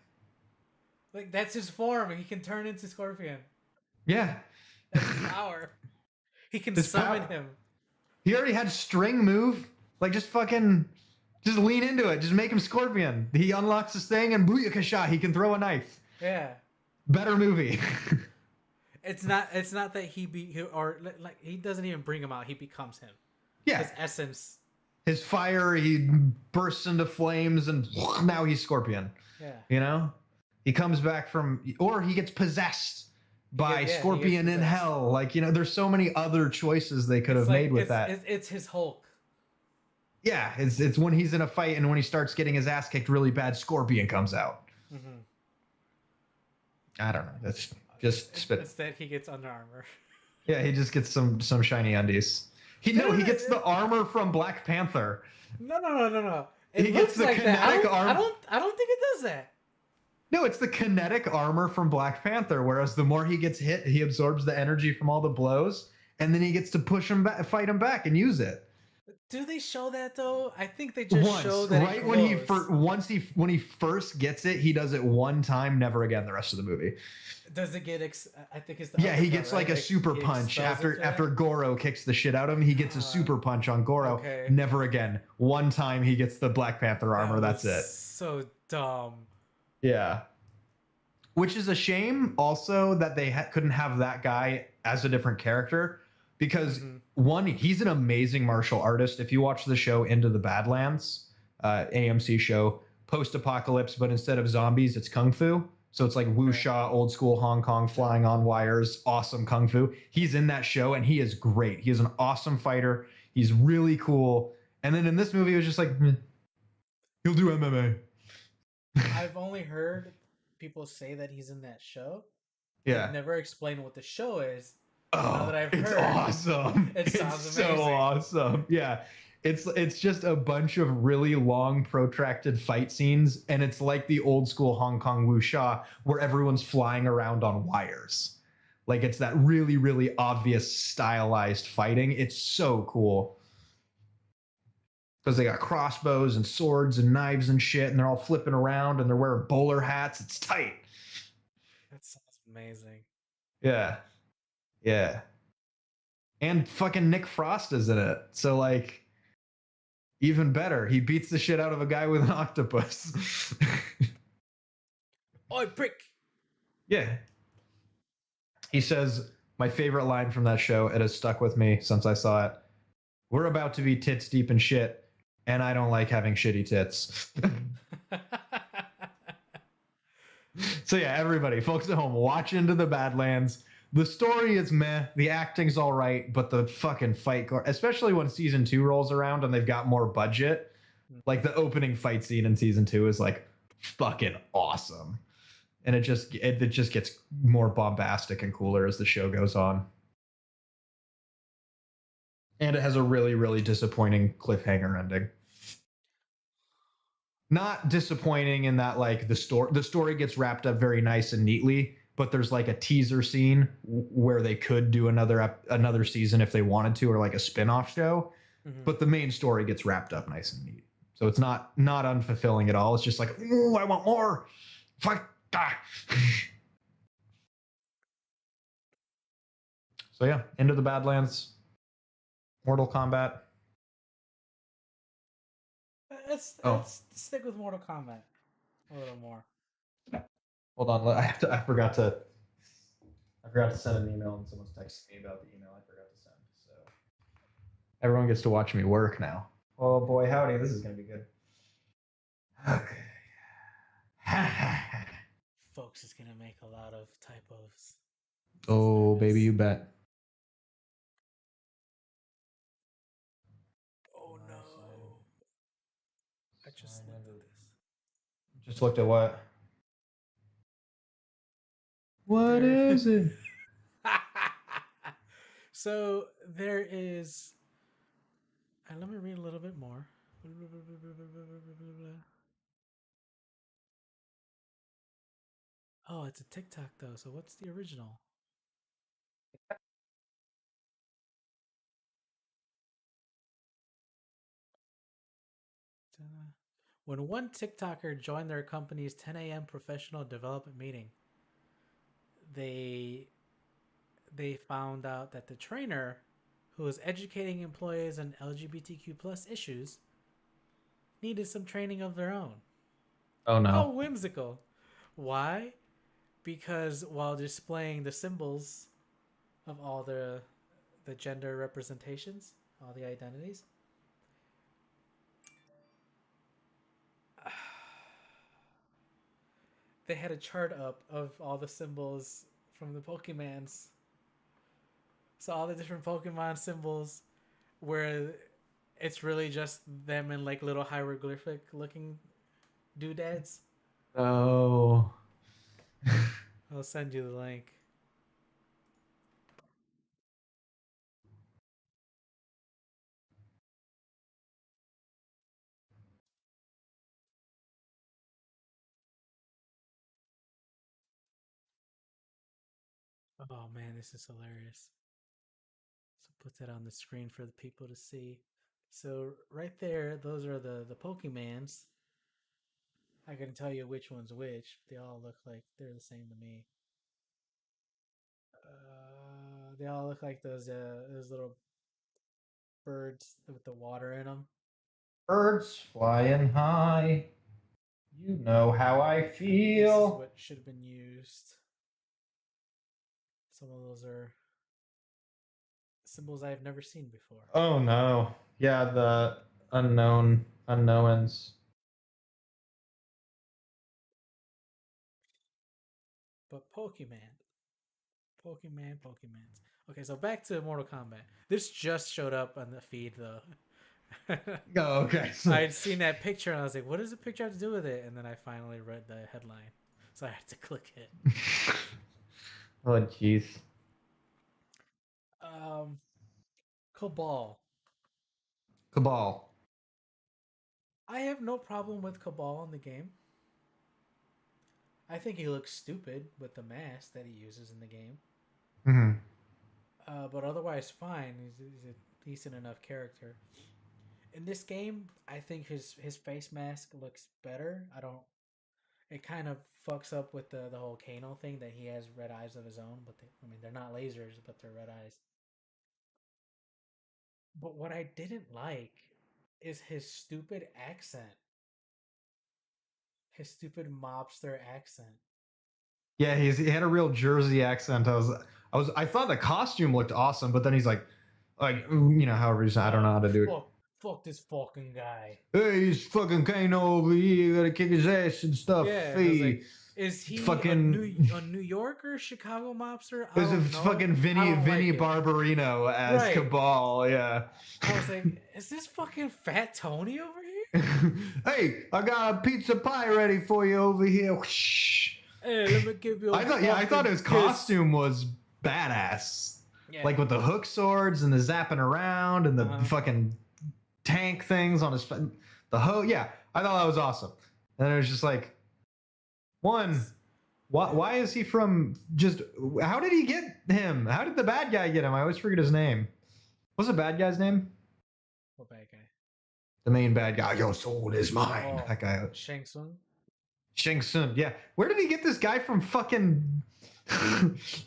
[SPEAKER 2] Like that's his form. He can turn into Scorpion.
[SPEAKER 1] Yeah.
[SPEAKER 2] That's his power. He can
[SPEAKER 1] His
[SPEAKER 2] summon
[SPEAKER 1] power.
[SPEAKER 2] him.
[SPEAKER 1] He already had string move. Like just lean into it. Just make him Scorpion. He unlocks this thing and booyakasha, he can throw a knife.
[SPEAKER 2] Yeah.
[SPEAKER 1] Better movie.
[SPEAKER 2] It's not that he doesn't even bring him out. He becomes him.
[SPEAKER 1] Yeah.
[SPEAKER 2] His essence.
[SPEAKER 1] His fire, he bursts into flames and now he's Scorpion.
[SPEAKER 2] Yeah.
[SPEAKER 1] You know? He comes back or he gets possessed by Scorpion in hell. Like, there's so many other choices they could have made with that.
[SPEAKER 2] It's his Hulk.
[SPEAKER 1] Yeah, it's when he's in a fight and when he starts getting his ass kicked really bad, Scorpion comes out.
[SPEAKER 2] Mm-hmm.
[SPEAKER 1] I don't know. That's just spit.
[SPEAKER 2] Instead, he gets Under Armour.
[SPEAKER 1] Yeah, he just gets some shiny undies. He gets the armor from Black Panther.
[SPEAKER 2] No.
[SPEAKER 1] He gets the kinetic armor.
[SPEAKER 2] I don't think it does that.
[SPEAKER 1] No, it's the kinetic armor from Black Panther. Whereas the more he gets hit, he absorbs the energy from all the blows, and then he gets to push him back, fight him back, and use it.
[SPEAKER 2] Do they show that though? I think they just show that
[SPEAKER 1] right when he first gets it, he does it one time, never again the rest of the movie.
[SPEAKER 2] Does it get? I think it's
[SPEAKER 1] he gets like a super punch after Goro kicks the shit out of him. He gets a super punch on Goro.
[SPEAKER 2] Okay.
[SPEAKER 1] Never again. One time he gets the Black Panther armor. That's it.
[SPEAKER 2] So dumb.
[SPEAKER 1] Yeah. Which is a shame. Also, that they couldn't have that guy as a different character. Because one, he's an amazing martial artist. If you watch the show Into the Badlands, AMC show, post-apocalypse, but instead of zombies, it's kung fu. So it's like wuxia, old school Hong Kong, flying on wires, awesome kung fu. He's in that show and he is great. He is an awesome fighter. He's really cool. And then in this movie, it was just like, he'll do MMA.
[SPEAKER 2] I've only heard people say that he's in that show.
[SPEAKER 1] Yeah.
[SPEAKER 2] I've never explained what the show is.
[SPEAKER 1] Oh, that I've heard. Awesome. It sounds amazing. So awesome. Yeah. It's just a bunch of really long, protracted fight scenes, and it's like the old school Hong Kong wuxia where everyone's flying around on wires. Like it's that really, really obvious stylized fighting. It's so cool. Because they got crossbows and swords and knives and shit, and they're all flipping around and they're wearing bowler hats. It's tight.
[SPEAKER 2] That sounds amazing.
[SPEAKER 1] Yeah. Yeah. And fucking Nick Frost is in it. So like even better. He beats the shit out of a guy with an octopus.
[SPEAKER 2] Oi, prick.
[SPEAKER 1] Yeah. He says, my favorite line from that show, it has stuck with me since I saw it. We're about to be tits deep in shit, and I don't like having shitty tits. So yeah, everybody, folks at home, watch Into the Badlands. The story is meh, the acting's all right, but the fucking fight, especially when season 2 rolls around and they've got more budget, like the opening fight scene in season 2 is like fucking awesome. And it just gets more bombastic and cooler as the show goes on. And it has a really, really disappointing cliffhanger ending. Not disappointing in that like the story gets wrapped up very nice and neatly, but there's like a teaser scene where they could do another season if they wanted to, or like a spin-off show,
[SPEAKER 2] Mm-hmm.
[SPEAKER 1] but the main story gets wrapped up nice and neat. So it's not unfulfilling at all. It's just like, ooh, I want more. Fuck. Ah. So yeah, Into the Badlands, Mortal Kombat.
[SPEAKER 2] Let's
[SPEAKER 1] Oh,
[SPEAKER 2] let's stick with Mortal Kombat a little more.
[SPEAKER 1] hold on. I forgot to send an email, and someone's texting me about the email I forgot to send. So everyone gets to watch me work now. Oh boy, howdy! This is gonna be good. Okay.
[SPEAKER 2] Folks is gonna make a lot of typos.
[SPEAKER 1] Oh baby, you bet.
[SPEAKER 2] Oh no! I just looked at this.
[SPEAKER 1] Just looked at what? What
[SPEAKER 2] There.
[SPEAKER 1] is it?
[SPEAKER 2] So there is. And let me read a little bit more. Oh, it's a TikTok though. So what's the original? When one TikToker joined their company's 10 a.m. professional development meeting, they they found out that the trainer, who was educating employees on LGBTQ plus issues, needed some training of their own.
[SPEAKER 1] Oh
[SPEAKER 2] How
[SPEAKER 1] no.
[SPEAKER 2] whimsical! Why? Because while displaying the symbols of all the gender representations, all the identities, they had a chart up of all the symbols from the Pokemans. So all the different Pokemon symbols where it's really just them in like little hieroglyphic looking doodads.
[SPEAKER 1] Oh.
[SPEAKER 2] I'll send you the link. Oh man, this is hilarious. So put that on the screen for the people to see. So right there, those are the Pokemans. I can tell you which one's which. They all look like they're the same to me. They all look like those little birds with the water in them.
[SPEAKER 1] Birds flying high. You know how I
[SPEAKER 2] This is
[SPEAKER 1] feel.
[SPEAKER 2] what should have been used. Some of those are symbols I've never seen before.
[SPEAKER 1] Oh no. Yeah, the unknowns.
[SPEAKER 2] But Pokemans. Okay, so back to Mortal Kombat. This just showed up on the feed though.
[SPEAKER 1] Oh, okay.
[SPEAKER 2] I had seen that picture and I was like, what does the picture have to do with it? And then I finally read the headline. So I had to click it.
[SPEAKER 1] Oh jeez.
[SPEAKER 2] Um, Cabal.
[SPEAKER 1] Cabal.
[SPEAKER 2] I have no problem with Cabal in the game. I think he looks stupid with the mask that he uses in the game.
[SPEAKER 1] Mm-hmm.
[SPEAKER 2] But otherwise, fine. He's a decent enough character. In this game, I think his face mask looks better. I don't. It kind of fucks up with the whole Kano thing that he has red eyes of his own, but they're not lasers, but they're red eyes. But what I didn't like is his stupid accent, his stupid mobster accent.
[SPEAKER 1] Yeah, he had a real Jersey accent. I thought the costume looked awesome, but then he's like however he's I don't know how to do it.
[SPEAKER 2] Fuck this fucking guy.
[SPEAKER 1] Hey, he's fucking Kano over here. You gotta kick his ass and stuff.
[SPEAKER 2] Yeah, and I was
[SPEAKER 1] Hey,
[SPEAKER 2] like, is he
[SPEAKER 1] fucking
[SPEAKER 2] a New Yorker, Chicago mobster? I
[SPEAKER 1] As
[SPEAKER 2] don't
[SPEAKER 1] if
[SPEAKER 2] know.
[SPEAKER 1] fucking
[SPEAKER 2] I
[SPEAKER 1] Vinny
[SPEAKER 2] don't
[SPEAKER 1] Vinny
[SPEAKER 2] like it.
[SPEAKER 1] Barbarino as
[SPEAKER 2] Right.
[SPEAKER 1] Cabal. Yeah.
[SPEAKER 2] I was like, is this fucking Fat Tony over here?
[SPEAKER 1] Hey, I got a pizza pie ready for you over here.
[SPEAKER 2] Hey, let me give you.
[SPEAKER 1] I thought his
[SPEAKER 2] kiss.
[SPEAKER 1] costume was badass.
[SPEAKER 2] Yeah.
[SPEAKER 1] like with the hook swords and the zapping around and the
[SPEAKER 2] Uh-huh.
[SPEAKER 1] fucking tank things on his the hoe. Yeah, I thought that was awesome. And it was just like, one, why is he from just? How did he get him? How did the bad guy get him? I always forget his name. What's the bad guy's name?
[SPEAKER 2] What bad guy?
[SPEAKER 1] The main bad guy. Your soul is mine.
[SPEAKER 2] Oh,
[SPEAKER 1] That guy.
[SPEAKER 2] Shang Tsung.
[SPEAKER 1] Shang Tsung. Yeah. Where did he get this guy from? Fucking.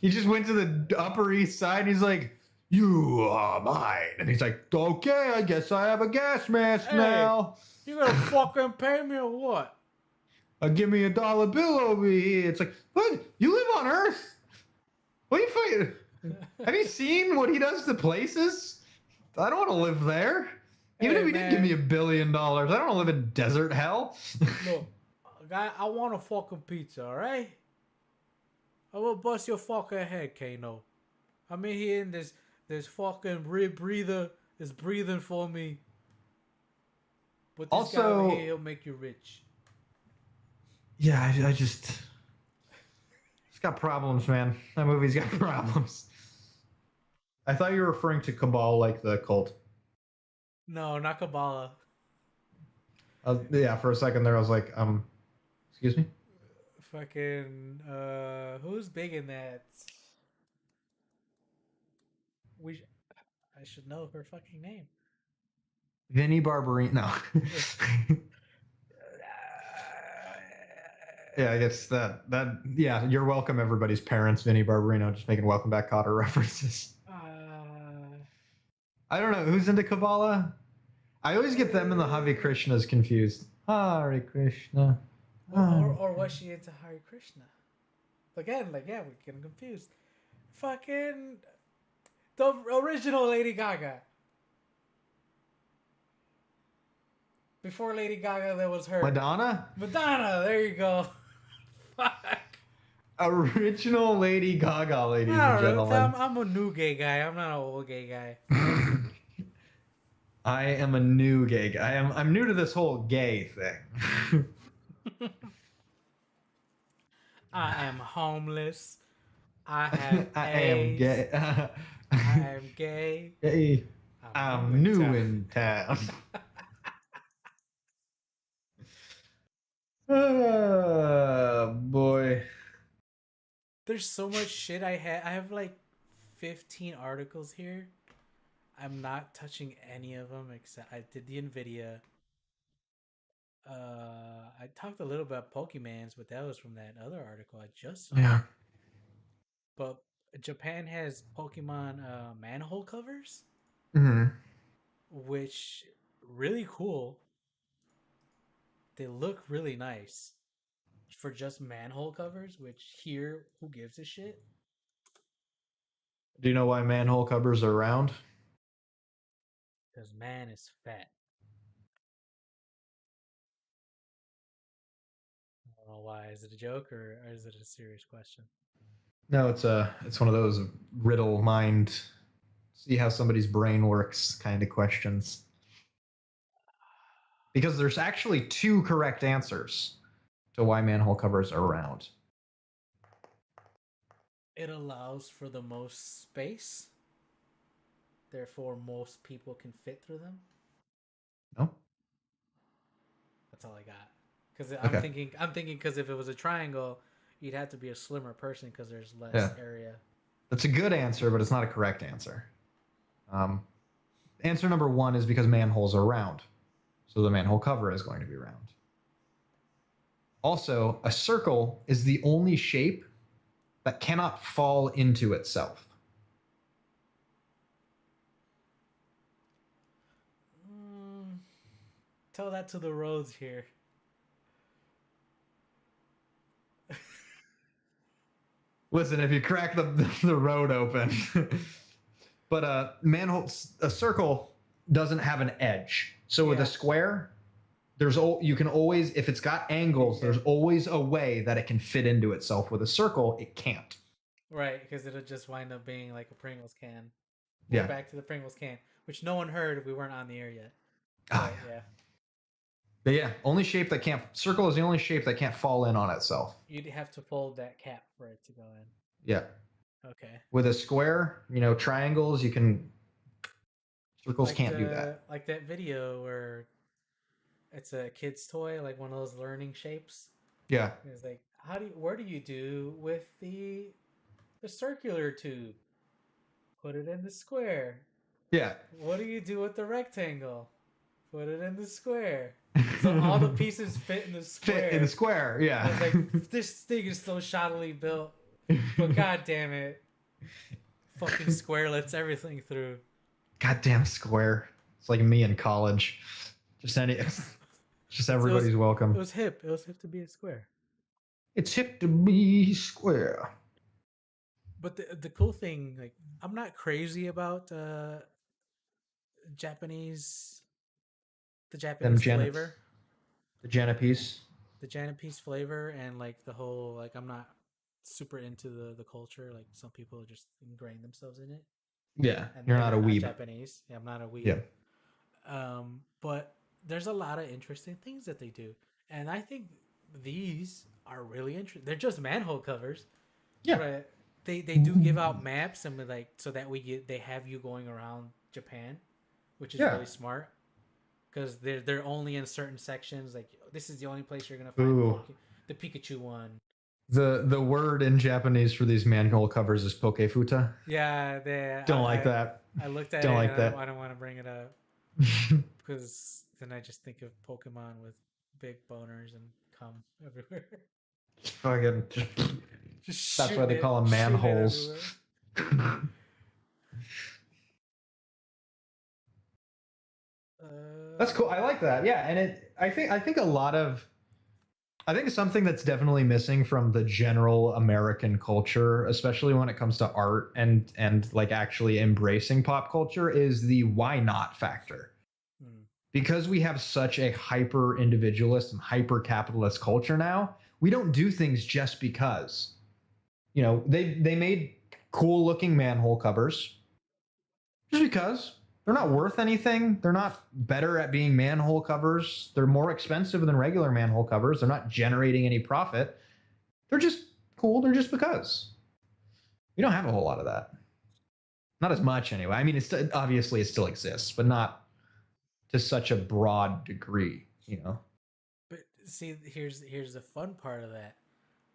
[SPEAKER 1] He just went to the Upper East Side. And he's like, "You are mine," and he's like, "Okay, I guess I have a gas mask
[SPEAKER 2] Hey,
[SPEAKER 1] now.
[SPEAKER 2] you gonna fucking pay me or what?
[SPEAKER 1] Give me $1 bill over here." It's like, what? You live on Earth? What are you fighting? Have you seen what he does to places? I don't want to live there. Even
[SPEAKER 2] Hey,
[SPEAKER 1] if he did give me $1 billion, I don't want to live in desert hell.
[SPEAKER 2] Look, guy, I want a fucking pizza, alright? I will bust your fucking head, Kano. I'm in here and this fucking breather is breathing for me. But this guy over
[SPEAKER 1] Also,
[SPEAKER 2] here, he'll make you rich.
[SPEAKER 1] yeah, I just. It's got problems, man. That movie's got problems. I thought you were referring to Cabal like the cult.
[SPEAKER 2] No, not Kabbalah.
[SPEAKER 1] Yeah, for a second there, I was like, excuse me?
[SPEAKER 2] Fucking, who's big in that? We, I should know her fucking name.
[SPEAKER 1] Vinnie Barbarino. No. Yeah, I guess yeah, you're welcome, everybody's parents, Vinnie Barbarino, just making Welcome Back Kotter references. I don't know, who's into Kabbalah? I always get them and the Hare Krishnas confused. Hare Krishna.
[SPEAKER 2] Or was she into Hare Krishna? Again, like, yeah, we're getting confused. Fucking the original Lady Gaga. Before Lady Gaga, there was her.
[SPEAKER 1] Madonna?
[SPEAKER 2] Madonna, there you go. Fuck.
[SPEAKER 1] Original Lady Gaga, ladies and gentlemen.
[SPEAKER 2] I'm a new gay guy. I'm not an old gay guy.
[SPEAKER 1] I am a new gay guy. I'm new to this whole gay thing.
[SPEAKER 2] I am homeless. I have
[SPEAKER 1] I am gay.
[SPEAKER 2] I am gay.
[SPEAKER 1] Gay. I'm new in town. Oh boy.
[SPEAKER 2] There's so much shit I have like 15 articles here. I'm not touching any of them except I did the Nvidia. I talked a little about Pokemans, but that was from that other article I just saw.
[SPEAKER 1] Yeah.
[SPEAKER 2] But Japan has Pokemon manhole covers, which really cool. They look really nice for just manhole covers, which here, who gives a shit?
[SPEAKER 1] Do you know why manhole covers are round?
[SPEAKER 2] Because man is fat. I don't know why. Is it a joke or is it a serious question?
[SPEAKER 1] No, it's one of those riddle mind, see how somebody's brain works kind of questions. Because there's actually two correct answers to why manhole covers are round.
[SPEAKER 2] It allows for the most space. Therefore, most people can fit through them.
[SPEAKER 1] No?
[SPEAKER 2] That's all I got. Because
[SPEAKER 1] Okay.
[SPEAKER 2] I'm thinking because if it was a triangle, you'd have to be a slimmer person because there's less area.
[SPEAKER 1] That's a good answer, but it's not a correct answer. Answer number one is because manholes are round. So the manhole cover is going to be round. Also, a circle is the only shape that cannot fall into itself.
[SPEAKER 2] Tell that to the roads here.
[SPEAKER 1] Listen, if you crack the road open, but a circle doesn't have an edge. So with a square, you can always, if it's got angles, there's always a way that it can fit into itself. With a circle, it can't.
[SPEAKER 2] Right, because it'll just wind up being like a Pringles can.
[SPEAKER 1] Yeah.
[SPEAKER 2] Back to the Pringles can, which no one heard if we weren't on the air yet.
[SPEAKER 1] Ah, yeah. But yeah, circle is the only shape that can't fall in on itself.
[SPEAKER 2] You'd have to fold that cap for it to go in.
[SPEAKER 1] Yeah.
[SPEAKER 2] Okay.
[SPEAKER 1] With a square, triangles, you can. Circles can't do that.
[SPEAKER 2] Like that video where it's a kid's toy, like one of those learning shapes.
[SPEAKER 1] Yeah.
[SPEAKER 2] It's like, what do you do with the circular tube? Put it in the square.
[SPEAKER 1] Yeah.
[SPEAKER 2] What do you do with the rectangle? Put it in the square. So all the pieces fit in the
[SPEAKER 1] Fit in the
[SPEAKER 2] square.
[SPEAKER 1] square.
[SPEAKER 2] I
[SPEAKER 1] Yeah.
[SPEAKER 2] was like, this thing is so shoddily built, but god damn it, fucking square lets everything through.
[SPEAKER 1] Goddamn square. It's like me in college. Just just
[SPEAKER 2] It was
[SPEAKER 1] everybody's welcome.
[SPEAKER 2] it was hip. It was hip to be a square.
[SPEAKER 1] It's hip to be square.
[SPEAKER 2] But the cool thing, like, I'm not crazy about Japanese the
[SPEAKER 1] Them
[SPEAKER 2] Japanese
[SPEAKER 1] Janet,
[SPEAKER 2] flavor,
[SPEAKER 1] the Janapese.
[SPEAKER 2] the Japanese flavor, and like the whole like I'm not super into the culture. Like some people just ingrain themselves in it,
[SPEAKER 1] Yeah,
[SPEAKER 2] and
[SPEAKER 1] you're
[SPEAKER 2] and
[SPEAKER 1] not a
[SPEAKER 2] they're not
[SPEAKER 1] weeb.
[SPEAKER 2] Japanese. Yeah, I'm not a weeb.
[SPEAKER 1] Yeah,
[SPEAKER 2] But there's a lot of interesting things that they do, and I think these are really interesting. They're just manhole covers,
[SPEAKER 1] yeah,
[SPEAKER 2] but they do give out maps and like so that they have you going around Japan, which is
[SPEAKER 1] yeah.
[SPEAKER 2] really smart because they're only in certain sections. Like this is the only place you're gonna find
[SPEAKER 1] Ooh,
[SPEAKER 2] the Pikachu one.
[SPEAKER 1] the word in Japanese for these manhole covers is pokefuta.
[SPEAKER 2] Yeah,
[SPEAKER 1] Don't like that.
[SPEAKER 2] I looked at
[SPEAKER 1] Don't
[SPEAKER 2] it and
[SPEAKER 1] like that.
[SPEAKER 2] I don't want to bring it up because then I just think of Pokemon with big boners and cum everywhere.
[SPEAKER 1] Fucking.
[SPEAKER 2] Just
[SPEAKER 1] That's why they call them
[SPEAKER 2] shooting it
[SPEAKER 1] manholes.
[SPEAKER 2] everywhere.
[SPEAKER 1] That's cool. I like that. Yeah, and I think a lot of I think something that's definitely missing from the general American culture, especially when it comes to art and like actually embracing pop culture, is the why not factor.
[SPEAKER 2] Hmm.
[SPEAKER 1] Because we have such a hyper individualist and hyper capitalist culture now, we don't do things just because. They made cool looking manhole covers just because they're not worth anything. They're not better at being manhole covers. They're more expensive than regular manhole covers. They're not generating any profit. They're just cool. They're just because. We don't have a whole lot of that. Not as much anyway. I mean, obviously it still exists, but not to such a broad degree.
[SPEAKER 2] But see, here's the fun part of that.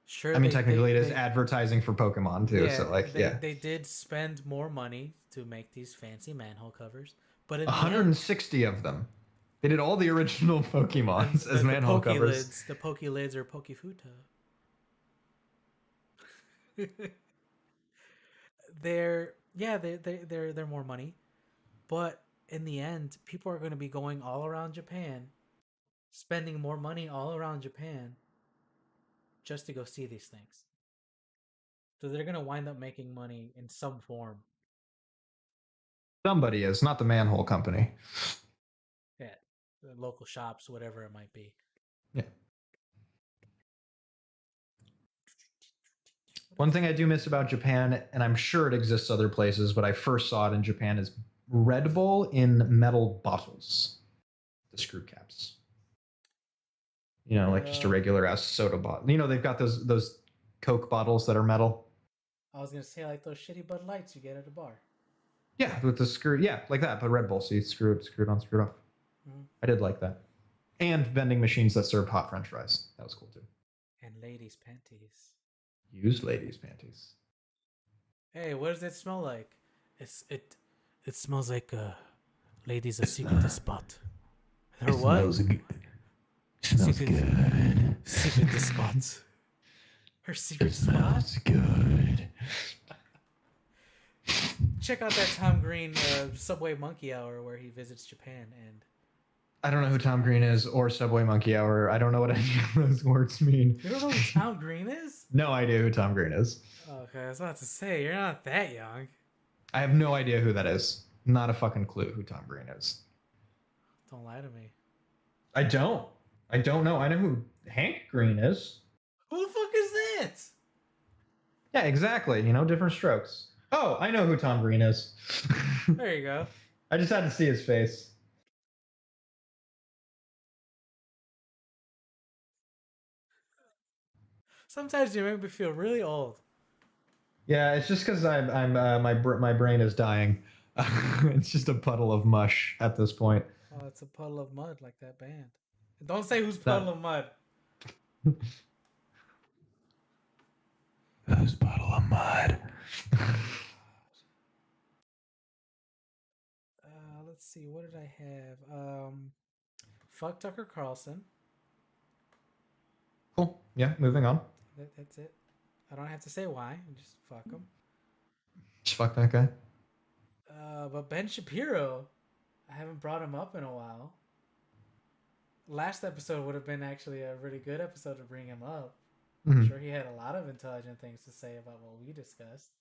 [SPEAKER 2] Sure,
[SPEAKER 1] I mean, technically it is advertising for Pokemon too.
[SPEAKER 2] yeah
[SPEAKER 1] So like, yeah,
[SPEAKER 2] they did spend more money to make these fancy manhole covers, but in the end,
[SPEAKER 1] 160 of them. They did all the original
[SPEAKER 2] and
[SPEAKER 1] Pokemons as manhole covers.
[SPEAKER 2] The Poke Lids or Pokefuta. They're more money, but in the end, people are going to be going all around Japan, spending more money all around Japan just to go see these things. So they're going to wind up making money in some form.
[SPEAKER 1] Somebody is, not the manhole company.
[SPEAKER 2] Yeah, the local shops, whatever it might be.
[SPEAKER 1] Yeah. One thing I do miss about Japan, and I'm sure it exists other places, but I first saw it in Japan, is Red Bull in metal bottles, the screw caps. Like just a
[SPEAKER 2] Uh,
[SPEAKER 1] regular ass soda bottle. They've got those Coke bottles that are metal.
[SPEAKER 2] I was gonna say like those shitty Bud Lights you get at a bar.
[SPEAKER 1] Yeah, with the screw. Yeah, like that, but Red Bull. So you screw it on, screw it off.
[SPEAKER 2] Mm-hmm.
[SPEAKER 1] I did like that. And vending machines that served hot French fries. That was cool too.
[SPEAKER 2] And ladies' panties.
[SPEAKER 1] Used ladies' panties.
[SPEAKER 2] Hey, what does it smell like? It smells like ladies a secret spot. Her
[SPEAKER 1] it
[SPEAKER 2] what?
[SPEAKER 1] Smells good. Smells good.
[SPEAKER 2] Secret spot. Her secret spot.
[SPEAKER 1] Smells good.
[SPEAKER 2] Check out that Tom Green Subway Monkey Hour where he visits Japan and.
[SPEAKER 1] I don't know who Tom Green is or Subway Monkey Hour. I don't know what any of those words mean.
[SPEAKER 2] You don't know who Tom Green is?
[SPEAKER 1] No idea who Tom Green is.
[SPEAKER 2] Okay, I was about to say you're not that young.
[SPEAKER 1] I have no idea who that is. Not a fucking clue who Tom Green is.
[SPEAKER 2] Don't lie to me.
[SPEAKER 1] I don't. I don't know. I know who Hank Green is.
[SPEAKER 2] Who the fuck is that?
[SPEAKER 1] Yeah, exactly. Different strokes. Oh, I know who Tom Green is.
[SPEAKER 2] There you go.
[SPEAKER 1] I just had to see his face.
[SPEAKER 2] Sometimes you make me feel really old.
[SPEAKER 1] Yeah, it's just because my brain is dying. It's just a puddle of mush at this point.
[SPEAKER 2] Oh, it's a puddle of mud like that band. Don't say who's puddle
[SPEAKER 1] That
[SPEAKER 2] of mud.
[SPEAKER 1] who's puddle of mud.
[SPEAKER 2] Let's see. What did I have? Fuck Tucker Carlson.
[SPEAKER 1] Cool. Yeah, moving on.
[SPEAKER 2] That's it. I don't have to say why. Just fuck him.
[SPEAKER 1] Just fuck that guy.
[SPEAKER 2] But Ben Shapiro, I haven't brought him up in a while. Last episode would have been actually a really good episode to bring him up. I'm
[SPEAKER 1] Mhm.
[SPEAKER 2] sure he had a lot of intelligent things to say about what we discussed.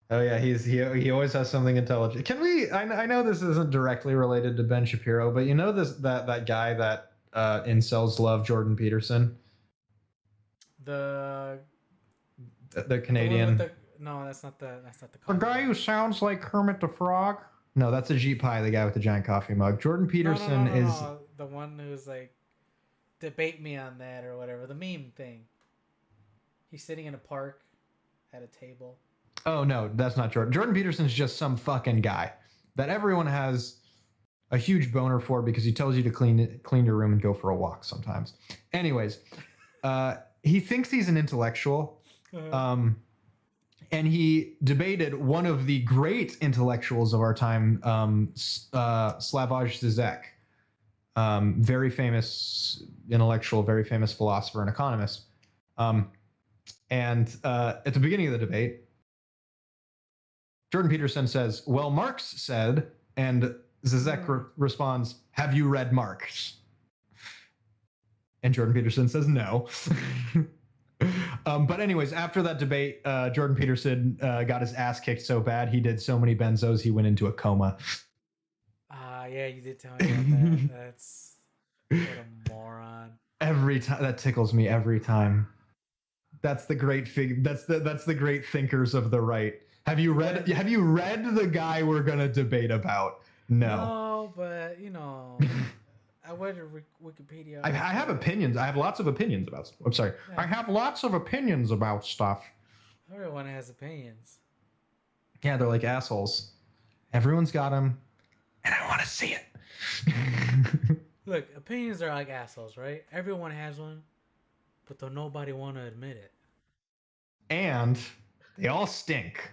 [SPEAKER 1] Oh yeah, he always has something intelligent. Can we? I know this isn't directly related to Ben Shapiro, but you know that guy that incels love Jordan Peterson,
[SPEAKER 2] The
[SPEAKER 1] the
[SPEAKER 2] the one with
[SPEAKER 1] Canadian,
[SPEAKER 2] the no, that's not the
[SPEAKER 1] the
[SPEAKER 2] coffee
[SPEAKER 1] guy
[SPEAKER 2] guy.
[SPEAKER 1] who sounds like Kermit the Frog. No, that's Ajit Pai, the guy with the giant coffee mug. Jordan
[SPEAKER 2] No, no, no,
[SPEAKER 1] Peterson
[SPEAKER 2] no,
[SPEAKER 1] is.
[SPEAKER 2] no. The one who's like debate me on that or whatever. The meme thing. He's sitting in a park at a table.
[SPEAKER 1] Oh no, that's not Jordan. Jordan Peterson's just some fucking guy that everyone has a huge boner for because he tells you to clean your room and go for a walk sometimes. Anyways, he thinks he's an intellectual, um, and he debated one of the great intellectuals of our time, Slavoj Zizek, very famous intellectual, very famous philosopher and economist. And at the beginning of the debate, Jordan Peterson says, "Well, Marx said," and Zizek responds, "Have you read Marx?" And Jordan Peterson says, "No." But anyways, after that debate, Jordan Peterson got his ass kicked so bad he did so many benzos he went into a coma.
[SPEAKER 2] Yeah, you did tell me about that. That's what a moron.
[SPEAKER 1] Every time that tickles me every time. That's the great that's the great thinkers of the right. Have you read the guy we're gonna debate about? No.
[SPEAKER 2] No, but I went to Wikipedia
[SPEAKER 1] I have
[SPEAKER 2] article.
[SPEAKER 1] opinions. I have lots of opinions about. I'm sorry. I
[SPEAKER 2] Yeah,
[SPEAKER 1] have lots of opinions about stuff.
[SPEAKER 2] everyone has opinions.
[SPEAKER 1] Yeah, they're like assholes. Everyone's got them, and I want to see it.
[SPEAKER 2] Look, opinions are like assholes, right? Everyone has one, but though nobody want to admit it.
[SPEAKER 1] And they all stink,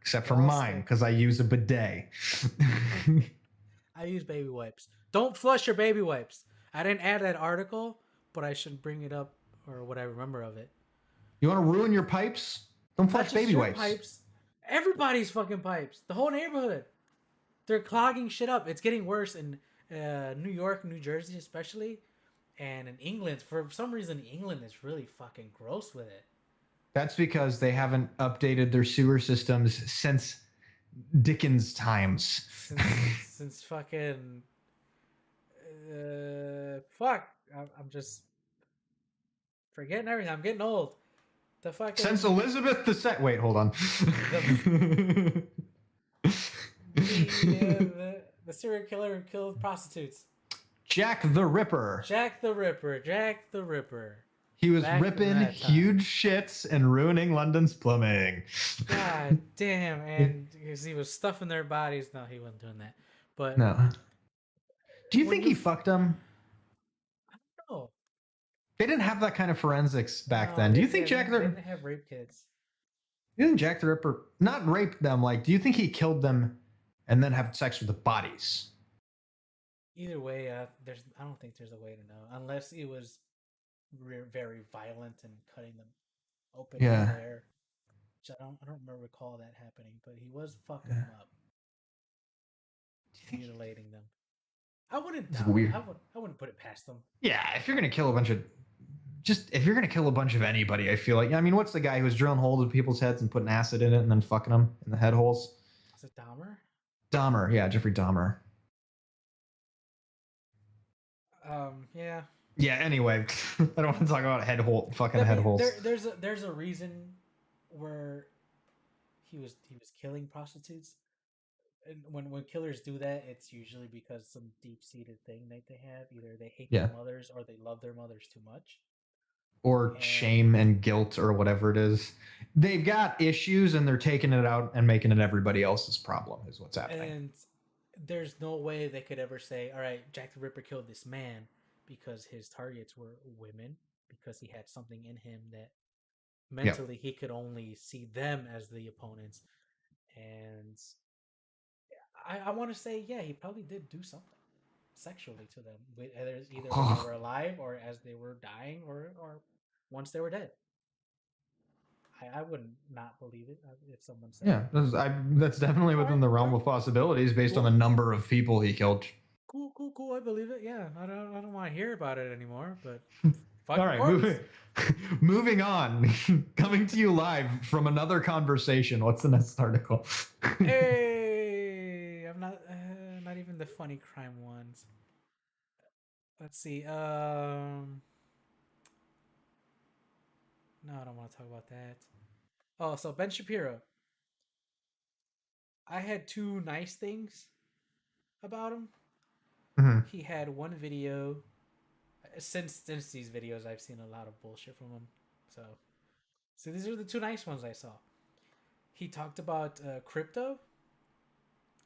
[SPEAKER 1] except
[SPEAKER 2] They
[SPEAKER 1] for
[SPEAKER 2] all
[SPEAKER 1] mine
[SPEAKER 2] stink.
[SPEAKER 1] because I use a bidet.
[SPEAKER 2] I use baby wipes. Don't flush your baby wipes. I didn't add that article, but I should bring it up or what I remember of it.
[SPEAKER 1] You want to ruin your pipes? Don't
[SPEAKER 2] Not
[SPEAKER 1] flush
[SPEAKER 2] just
[SPEAKER 1] baby
[SPEAKER 2] your
[SPEAKER 1] wipes.
[SPEAKER 2] pipes, everybody's fucking pipes. The whole neighborhood. They're clogging shit up. It's getting worse in New York, New Jersey, especially, and in England. For some reason, England is really fucking gross with it.
[SPEAKER 1] That's because they haven't updated their sewer systems since Dickens times.
[SPEAKER 2] Since fucking fuck, I'm just forgetting everything. I'm getting old. The
[SPEAKER 1] Since
[SPEAKER 2] fucking
[SPEAKER 1] Elizabeth II. Wait, hold on.
[SPEAKER 2] the the serial killer who killed prostitutes.
[SPEAKER 1] Jack the Ripper.
[SPEAKER 2] Jack the Ripper. Jack the Ripper.
[SPEAKER 1] He was
[SPEAKER 2] Back in
[SPEAKER 1] ripping
[SPEAKER 2] that time.
[SPEAKER 1] huge shits and ruining London's plumbing.
[SPEAKER 2] God damn, and because he was stuffing their bodies. No, he wasn't doing that. But
[SPEAKER 1] No. Do you
[SPEAKER 2] when
[SPEAKER 1] think
[SPEAKER 2] you
[SPEAKER 1] he fucked them?
[SPEAKER 2] no,
[SPEAKER 1] They didn't have that kind of forensics back
[SPEAKER 2] no,
[SPEAKER 1] then. Do
[SPEAKER 2] they,
[SPEAKER 1] you
[SPEAKER 2] they,
[SPEAKER 1] think
[SPEAKER 2] they didn't have rape kits.
[SPEAKER 1] you think Jack the Ripper not raped them? Like, do you think he killed them and then have sex with the bodies?
[SPEAKER 2] Either way, I don't think there's a way to know unless it was very violent and cutting them open here
[SPEAKER 1] Yeah.
[SPEAKER 2] and there. Which I don't remember recall that happening, but he was fucking them up,
[SPEAKER 1] Do you think
[SPEAKER 2] mutilating them. I wouldn't
[SPEAKER 1] it's
[SPEAKER 2] doubt it.
[SPEAKER 1] weird?
[SPEAKER 2] I wouldn't put it past them.
[SPEAKER 1] Yeah, if you're gonna kill a bunch of if you're gonna kill a bunch of anybody, I feel like I mean, what's the guy who was drilling holes in people's heads and putting acid in it and then fucking them in the head holes?
[SPEAKER 2] Is it Dahmer?
[SPEAKER 1] Dahmer, yeah, Jeffrey Dahmer.
[SPEAKER 2] Yeah.
[SPEAKER 1] Yeah. Anyway, I don't want to talk about fucking
[SPEAKER 2] I
[SPEAKER 1] head
[SPEAKER 2] mean,
[SPEAKER 1] holes.
[SPEAKER 2] there's a reason where he was killing prostitutes, and when killers do that, it's usually because some deep seated thing that they have. Either they hate their
[SPEAKER 1] Yeah.
[SPEAKER 2] mothers or they love their mothers too much.
[SPEAKER 1] or
[SPEAKER 2] And
[SPEAKER 1] shame and guilt or whatever it is. They've got issues and they're taking it out and making it everybody else's problem is what's happening.
[SPEAKER 2] and there's no way they could ever say, all right, Jack the Ripper killed this man because his targets were women, because he had something in him that
[SPEAKER 1] Yeah.
[SPEAKER 2] mentally he could only see them as the opponents. And I want to say, yeah, he probably did do something sexually to them, either when they were alive or as they were dying or once they were dead. I wouldn't not believe it if someone said
[SPEAKER 1] Yeah,
[SPEAKER 2] it.
[SPEAKER 1] that's definitely
[SPEAKER 2] All
[SPEAKER 1] within
[SPEAKER 2] right,
[SPEAKER 1] the
[SPEAKER 2] all
[SPEAKER 1] realm
[SPEAKER 2] right,
[SPEAKER 1] of possibilities based on the
[SPEAKER 2] cool,
[SPEAKER 1] number of people he killed.
[SPEAKER 2] cool. I believe it. Yeah, I don't want to hear about it anymore. But
[SPEAKER 1] All
[SPEAKER 2] fuck the
[SPEAKER 1] right,
[SPEAKER 2] courts.
[SPEAKER 1] moving on. Coming to you live from another conversation. What's the next article?
[SPEAKER 2] Hey, I'm not even the funny crime ones. Let's see. No, I don't want to talk about that. Oh, so Ben Shapiro. I had two nice things about him.
[SPEAKER 1] Mhm.
[SPEAKER 2] He had one video. Since these videos, I've seen a lot of bullshit from him. So these are the two nice ones I saw. He talked about crypto,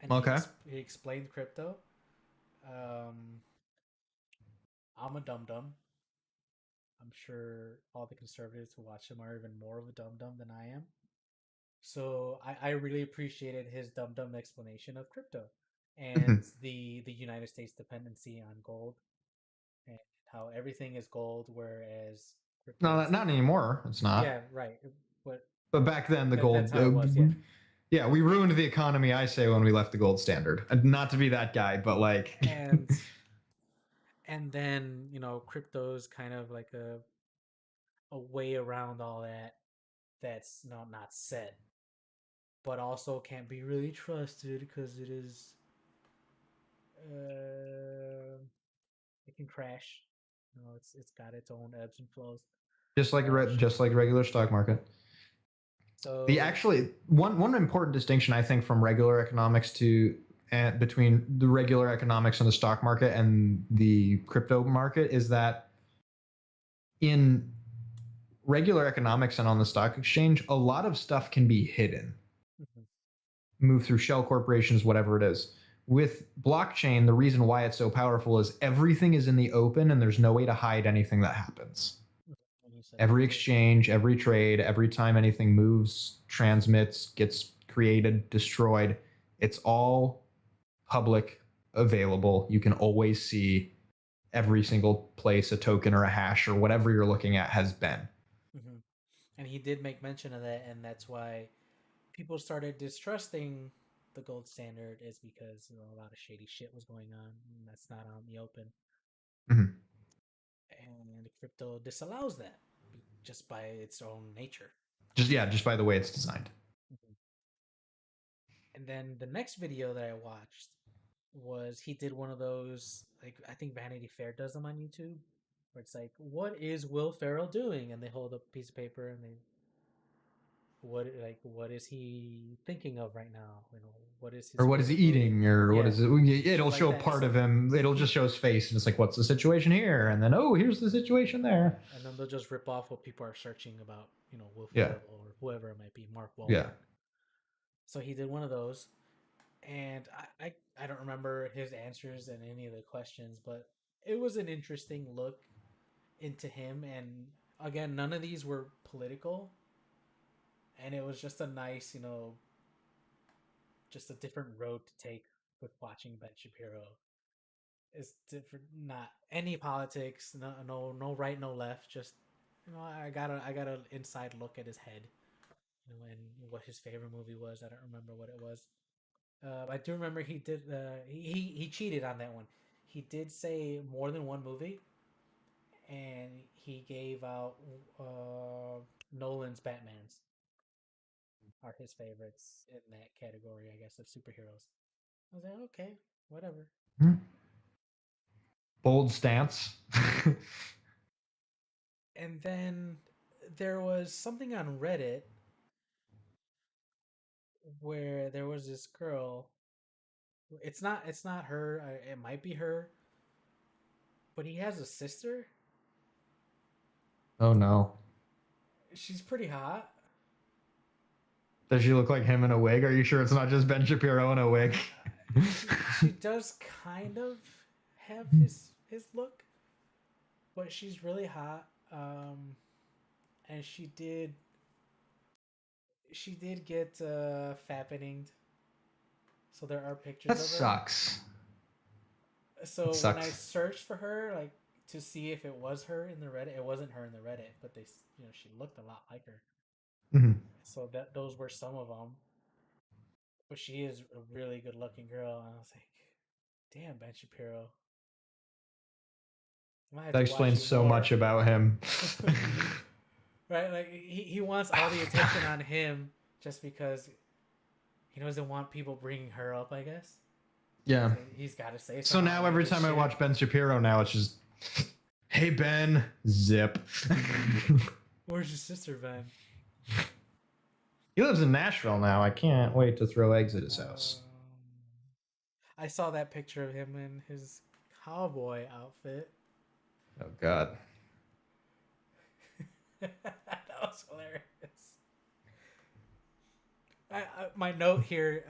[SPEAKER 2] and
[SPEAKER 1] Okay.
[SPEAKER 2] he explained crypto. Um, I'm a dum dum. I'm sure all the conservatives who watch him are even more of a dum dum than I am. So I really appreciated his dum dum explanation of crypto and
[SPEAKER 1] Mhm.
[SPEAKER 2] the United States dependency on gold and how everything is gold, whereas
[SPEAKER 1] No,
[SPEAKER 2] cryptocurrency.
[SPEAKER 1] not anymore. It's not.
[SPEAKER 2] Yeah, right. But
[SPEAKER 1] But back then, the
[SPEAKER 2] that's
[SPEAKER 1] gold.
[SPEAKER 2] how it was. Yeah,
[SPEAKER 1] Yeah, we ruined the economy. I say when we left the gold standard. And not to be that guy, but like.
[SPEAKER 2] and and then crypto's kind of like a way around all that that's not set, but also can't be really trusted because it is uh, it can crash. It's got its own ebbs and flows. Shit
[SPEAKER 1] Just
[SPEAKER 2] can
[SPEAKER 1] like
[SPEAKER 2] happen.
[SPEAKER 1] regular stock market. The
[SPEAKER 2] So
[SPEAKER 1] actually one important distinction I think from regular economics to and between the regular economics and the stock market and the crypto market is that in regular economics and on the stock exchange, a lot of stuff can be hidden,
[SPEAKER 2] mhm,
[SPEAKER 1] move through shell corporations, whatever it is. With blockchain, the reason why it's so powerful is everything is in the open and there's no way to hide anything that happens.
[SPEAKER 2] mhm, when you said
[SPEAKER 1] Every
[SPEAKER 2] crypto,
[SPEAKER 1] exchange, every trade, every time anything moves, transmits, gets created, destroyed, it's all public available. You can always see every single place a token or a hash or whatever you're looking at has been.
[SPEAKER 2] hmm and he did make mention of that, and that's why people started distrusting the gold standard is because a lot of shady shit was going on, and that's not out in the open.
[SPEAKER 1] Mhm.
[SPEAKER 2] And crypto disallows that just by its own nature.
[SPEAKER 1] Just by the way it's designed.
[SPEAKER 2] Mhm. And then the next video that I watched was he did one of those, like I think Vanity Fair does them on YouTube, where it's like, "What is Will Ferrell doing?" And they hold up a piece of paper and they, what is he thinking of right now? What is his
[SPEAKER 1] Or what is he
[SPEAKER 2] favorite movie?
[SPEAKER 1] eating? Or what
[SPEAKER 2] Yeah,
[SPEAKER 1] is it?
[SPEAKER 2] shit
[SPEAKER 1] It'll
[SPEAKER 2] like
[SPEAKER 1] show
[SPEAKER 2] that.
[SPEAKER 1] part
[SPEAKER 2] So
[SPEAKER 1] of him. It'll just
[SPEAKER 2] he,
[SPEAKER 1] show his face, and it's like, what's the situation here? And then, oh, here's the situation there.
[SPEAKER 2] and then they'll just rip off what people are searching about, Will
[SPEAKER 1] Yeah,
[SPEAKER 2] Ferrell or whoever it might be, Mark
[SPEAKER 1] yeah.
[SPEAKER 2] Wahlberg. So he did one of those, and I don't remember his answers and any of the questions, but it was an interesting look into him. And again, none of these were political, and it was just a nice, just a different road to take with watching Ben Shapiro. It's different, not any politics, no right, no left. Just I got an inside look at his head, and what his favorite movie was. I don't remember what it was. I do remember he did. He cheated on that one. He did say more than one movie, and he gave out Nolan's Batman's are his favorites in that category, I guess, of superheroes. I was like, okay, whatever.
[SPEAKER 1] Hmm. Bold stance.
[SPEAKER 2] And then there was something on Reddit where there was this girl. It's not her. It might be her, but he has a sister,
[SPEAKER 1] Oh no.
[SPEAKER 2] She's pretty hot.
[SPEAKER 1] Does she look like him in a wig? Are you sure it's not just Ben Shapiro in a wig?
[SPEAKER 2] She does kind of have his look, but she's really hot. And she did get fappeninged, so there are pictures
[SPEAKER 1] That
[SPEAKER 2] of her.
[SPEAKER 1] sucks. It
[SPEAKER 2] So when I
[SPEAKER 1] sucks.
[SPEAKER 2] searched for her, like to see if it was her in the Reddit, it wasn't her in the Reddit, but she looked a lot like her.
[SPEAKER 1] Mhm.
[SPEAKER 2] So that those were some of them. But she is a really good looking girl, and I was like, damn, Ben Shapiro, I might have
[SPEAKER 1] That
[SPEAKER 2] to watch
[SPEAKER 1] explains
[SPEAKER 2] you
[SPEAKER 1] so
[SPEAKER 2] more.
[SPEAKER 1] much about him.
[SPEAKER 2] Right? Like he wants all the attention on him just because he doesn't want people bringing her up, I guess.
[SPEAKER 1] Yeah.
[SPEAKER 2] So he's got to say
[SPEAKER 1] So
[SPEAKER 2] some
[SPEAKER 1] now every
[SPEAKER 2] outrageous
[SPEAKER 1] time I
[SPEAKER 2] shit.
[SPEAKER 1] watch Ben Shapiro now, it's just, hey Ben, zip.
[SPEAKER 2] Where's your sister, Ben?
[SPEAKER 1] He lives in Nashville now. I can't wait to throw eggs at his house.
[SPEAKER 2] I saw that picture of him in his cowboy outfit.
[SPEAKER 1] Oh God.
[SPEAKER 2] That was hilarious. My note here,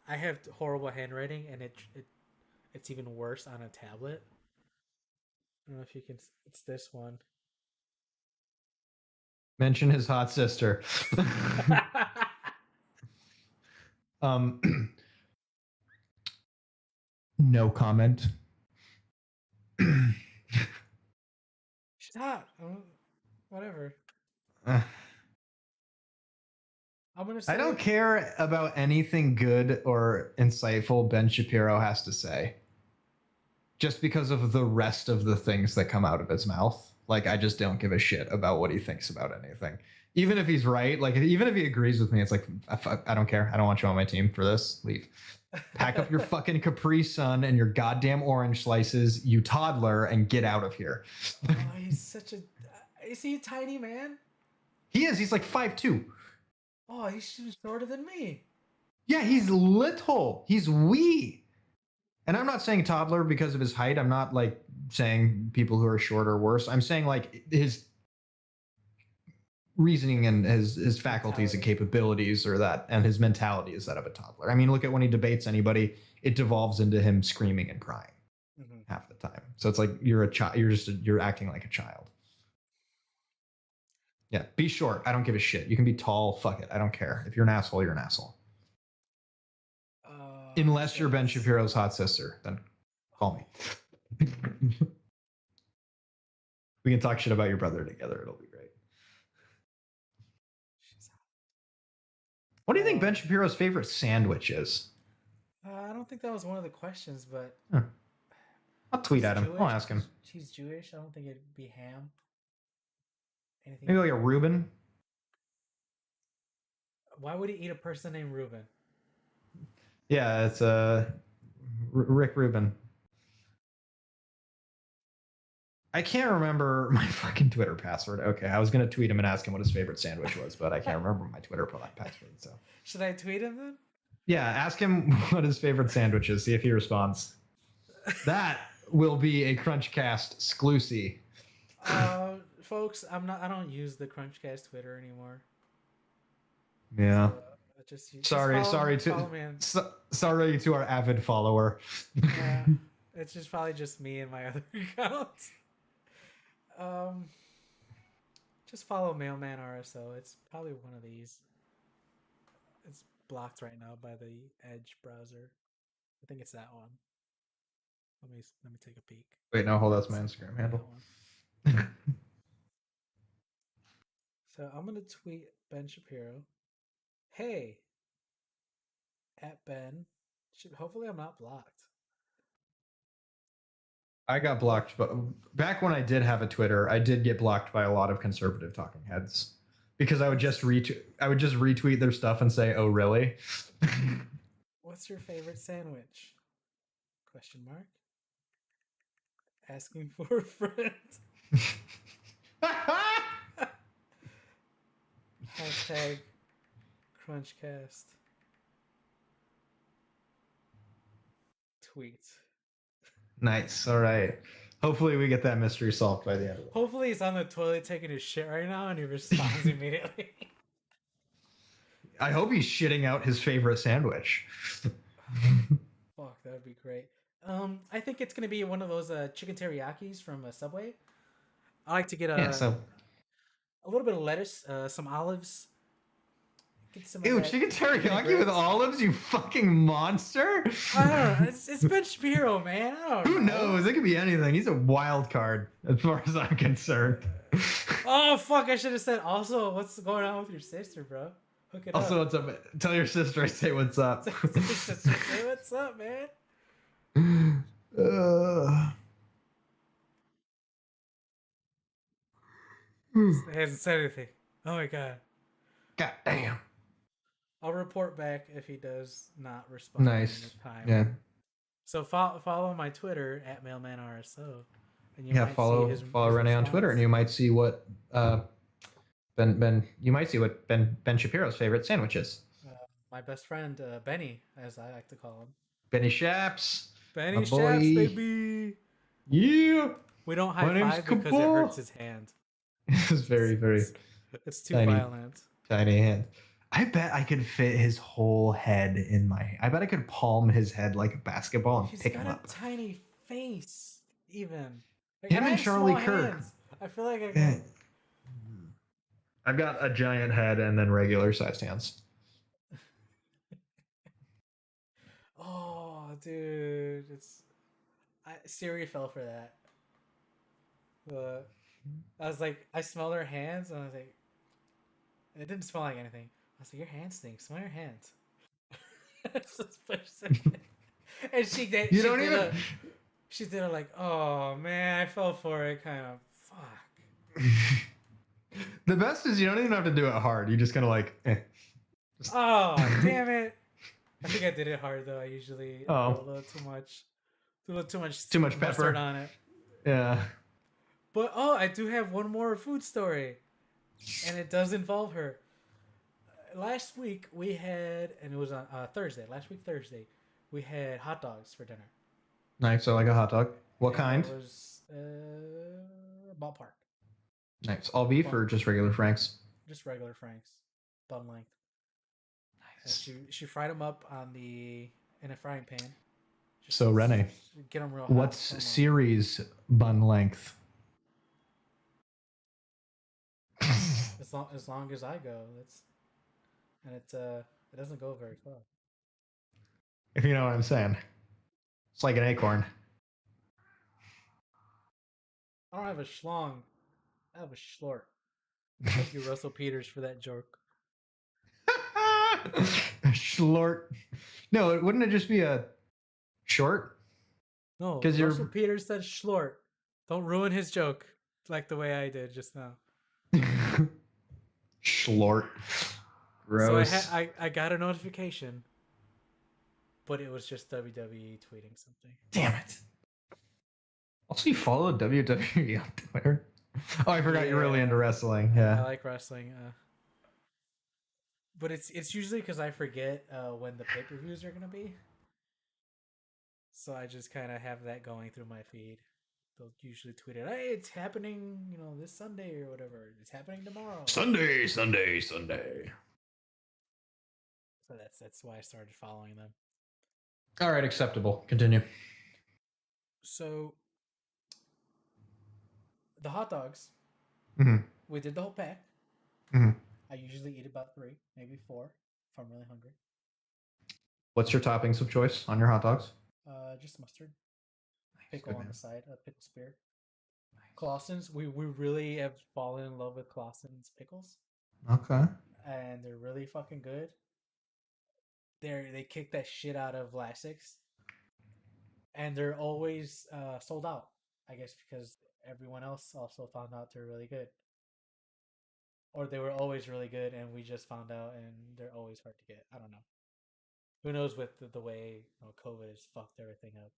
[SPEAKER 2] I have horrible handwriting, and it's even worse on a tablet. I don't know if you can. It's this one.
[SPEAKER 1] Mention his hot sister. um, no comment.
[SPEAKER 2] She's hot. Whatever.
[SPEAKER 1] Uh,
[SPEAKER 2] I'm gonna
[SPEAKER 1] I
[SPEAKER 2] say
[SPEAKER 1] don't care about anything good or insightful Ben Shapiro has to say, just because of the rest of the things that come out of his mouth. Like, I just don't give a shit about what he thinks about anything. Even if he's right, like, even if he agrees with me, it's like, I don't care. I don't want you on my team for this. Leave. Pack up your fucking Capri Sun and your goddamn orange slices, you toddler, and get out of here.
[SPEAKER 2] Oh, he's such a. Is he a tiny man?
[SPEAKER 1] He is. He's like 5'2".
[SPEAKER 2] Oh, he's shorter than me.
[SPEAKER 1] Yeah, he's little. He's wee. And I'm not saying toddler because of his height. I'm not like saying people who are short are worse. I'm saying like his reasoning and his faculties and
[SPEAKER 2] Mentality.
[SPEAKER 1] capabilities or that, and his mentality is that of a toddler. I mean, look at when he debates anybody, it devolves into him screaming and crying
[SPEAKER 2] Mm-hmm.
[SPEAKER 1] half the time. So it's like you're a child. You're acting like a child. Yeah, be short. I don't give a shit. You can be tall. Fuck it. I don't care. If you're an asshole, you're an asshole. Unless you're Ben
[SPEAKER 2] Yes.
[SPEAKER 1] Shapiro's hot sister, then call me. We can talk shit about your brother together. It'll be great.
[SPEAKER 2] She's
[SPEAKER 1] What do you think
[SPEAKER 2] hot.
[SPEAKER 1] Ben Shapiro's favorite sandwich is?
[SPEAKER 2] I don't think that was one of the questions, but
[SPEAKER 1] Huh. I'll tweet
[SPEAKER 2] he's
[SPEAKER 1] at him. I'll
[SPEAKER 2] Jewish.
[SPEAKER 1] ask him.
[SPEAKER 2] He's Jewish. I don't think it'd be ham. Anything?
[SPEAKER 1] Maybe like a Reuben.
[SPEAKER 2] Why would he eat a person named Reuben?
[SPEAKER 1] Yeah, it's Rick Rubin. I can't remember my fucking Twitter password. Okay, I was gonna tweet him and ask him what his favorite sandwich was, but I can't remember my Twitter password. So
[SPEAKER 2] Should I tweet him then?
[SPEAKER 1] yeah, ask him what his favorite sandwich is. See if he responds. That will be a Crunchcast exclusive.
[SPEAKER 2] Folks, I don't use the Crunchcast Twitter anymore.
[SPEAKER 1] Yeah.
[SPEAKER 2] So just
[SPEAKER 1] Sorry,
[SPEAKER 2] follow me.
[SPEAKER 1] Sorry to our avid follower.
[SPEAKER 2] Yeah, it's just probably just me and my other account. Um, just follow Mailman RSO. It's probably one of these. It's blocked right now by the Edge browser. I think it's that one. Let me take a peek.
[SPEAKER 1] Wait, no, hold. That's my
[SPEAKER 2] It's
[SPEAKER 1] Instagram
[SPEAKER 2] that
[SPEAKER 1] handle.
[SPEAKER 2] one. So I'm gonna tweet Ben Shapiro. Hey, at Ben. Hopefully I'm not blocked.
[SPEAKER 1] I got blocked, but back when I did have a Twitter, I did get blocked by a lot of conservative talking heads because I would just retweet their stuff and say, "Oh, really?"
[SPEAKER 2] What's your favorite sandwich? Question mark. Asking for a friend. Hashtag Crunchcast. Tweet.
[SPEAKER 1] Nice. All right. Hopefully, we get that mystery solved by the end of the night.
[SPEAKER 2] Hopefully, he's on the toilet taking his shit right now and he responds immediately.
[SPEAKER 1] I hope he's shitting out his favorite sandwich.
[SPEAKER 2] Fuck, that would be great. I think it's gonna be one of those chicken teriyakis from Subway. I like to get
[SPEAKER 1] Yeah, so
[SPEAKER 2] a little bit of lettuce, some olives, get some of
[SPEAKER 1] ew,
[SPEAKER 2] that
[SPEAKER 1] chicken teriyaki with
[SPEAKER 2] vinaigrette.
[SPEAKER 1] olives, you fucking monster.
[SPEAKER 2] I don't know. It's Ben Shapiro, man. I don't
[SPEAKER 1] Who
[SPEAKER 2] know.
[SPEAKER 1] knows? It could be anything. He's a wild card as far as I'm concerned.
[SPEAKER 2] Oh fuck! I should have said. Also, what's going on with your sister, bro? Hook it
[SPEAKER 1] Also,
[SPEAKER 2] up.
[SPEAKER 1] what's up? Tell your sister I say what's up.
[SPEAKER 2] Say what's up, man?
[SPEAKER 1] uh,
[SPEAKER 2] He hasn't said anything. Oh my god.
[SPEAKER 1] God damn.
[SPEAKER 2] I'll report back if he does not respond in
[SPEAKER 1] Nice.
[SPEAKER 2] the time.
[SPEAKER 1] Yeah.
[SPEAKER 2] So follow my Twitter at MailmanRSO, and you
[SPEAKER 1] Yeah.
[SPEAKER 2] might see
[SPEAKER 1] Follow
[SPEAKER 2] his
[SPEAKER 1] Renee on Twitter, and
[SPEAKER 2] response.
[SPEAKER 1] you might see what Ben Shapiro's favorite sandwich is.
[SPEAKER 2] My best friend Benny, as I like to call him,
[SPEAKER 1] Benny Shaps, my
[SPEAKER 2] Benny Shaps,
[SPEAKER 1] boy.
[SPEAKER 2] baby.
[SPEAKER 1] Yeah.
[SPEAKER 2] We don't high
[SPEAKER 1] My name's
[SPEAKER 2] five because it hurts
[SPEAKER 1] Kapo.
[SPEAKER 2] his hand.
[SPEAKER 1] It's very, very
[SPEAKER 2] It's too
[SPEAKER 1] tiny,
[SPEAKER 2] violent.
[SPEAKER 1] tiny hand. I bet I could fit his whole head in my. I bet I could palm his head like a basketball and
[SPEAKER 2] He's
[SPEAKER 1] pick
[SPEAKER 2] got
[SPEAKER 1] him
[SPEAKER 2] a
[SPEAKER 1] up.
[SPEAKER 2] tiny face, even. Like, and
[SPEAKER 1] Him
[SPEAKER 2] I
[SPEAKER 1] and
[SPEAKER 2] have small
[SPEAKER 1] Charlie Kirk.
[SPEAKER 2] hands. I feel like I
[SPEAKER 1] Yeah.
[SPEAKER 2] can.
[SPEAKER 1] I've got a giant head and then regular sized hands.
[SPEAKER 2] Oh, dude, Siri fell for that. I was like, I smell her hands, and I was like, it didn't smell like anything. I was like, your hands stink. Smell your hands. And she did.
[SPEAKER 1] You don't even.
[SPEAKER 2] She did a like, oh man, I fell for it. Kind of fuck.
[SPEAKER 1] The best is you don't even have to do it hard. You just kind of like.
[SPEAKER 2] Oh damn it! I think I did it hard though. I usually do a little too much. Do a little too much.
[SPEAKER 1] Too much
[SPEAKER 2] mustard
[SPEAKER 1] pepper
[SPEAKER 2] on it.
[SPEAKER 1] Yeah.
[SPEAKER 2] But I do have one more food story, and it does involve her. Last week we had, and it was on Thursday. Last week Thursday, we had hot dogs for dinner.
[SPEAKER 1] Nice. So like a hot dog. What kind?
[SPEAKER 2] It was ballpark.
[SPEAKER 1] Nice. All beef or just regular Franks?
[SPEAKER 2] Just regular Franks, bun length.
[SPEAKER 1] Nice.
[SPEAKER 2] She fried them up in a frying pan.
[SPEAKER 1] So Renee,
[SPEAKER 2] get them real hot.
[SPEAKER 1] what's Siri's bun length?
[SPEAKER 2] As long as I go, it doesn't go very far.
[SPEAKER 1] If you know what I'm saying. It's like an acorn.
[SPEAKER 2] I don't have a schlong. I have a schlort. Thank you, Russell Peters, for that joke.
[SPEAKER 1] Schlort. No, wouldn't it just be a short?
[SPEAKER 2] No,
[SPEAKER 1] Because
[SPEAKER 2] Russell Peters said schlort. Don't ruin his joke like the way I did just now.
[SPEAKER 1] Schlort. Gross.
[SPEAKER 2] So I got a notification, but it was just WWE tweeting something.
[SPEAKER 1] Damn it. Also, you follow WWE on Twitter? Oh, I forgot you're really into wrestling. Yeah.
[SPEAKER 2] I like wrestling. But it's usually because I forget when the pay-per-views are going to be. So I just kind of have that going through my feed. They'll usually tweet it, hey, it's happening, this Sunday or whatever. It's happening tomorrow.
[SPEAKER 1] Sunday.
[SPEAKER 2] So that's why I started following them.
[SPEAKER 1] All right, acceptable. Continue.
[SPEAKER 2] So the hot dogs, we did the whole pack. I usually eat about 3, maybe 4 if I'm really hungry.
[SPEAKER 1] What's your toppings of choice on your hot dogs?
[SPEAKER 2] Just mustard. Pickle on the side, a pickle spear. Clausen's, we really have fallen in love with Clausen's pickles.
[SPEAKER 1] Okay.
[SPEAKER 2] And they're really fucking good. They kick that shit out of Lasix. And they're always sold out. I guess because everyone else also found out they're really good. Or they were always really good and we just found out and they're always hard to get. I don't know. Who knows with the way COVID has fucked everything up.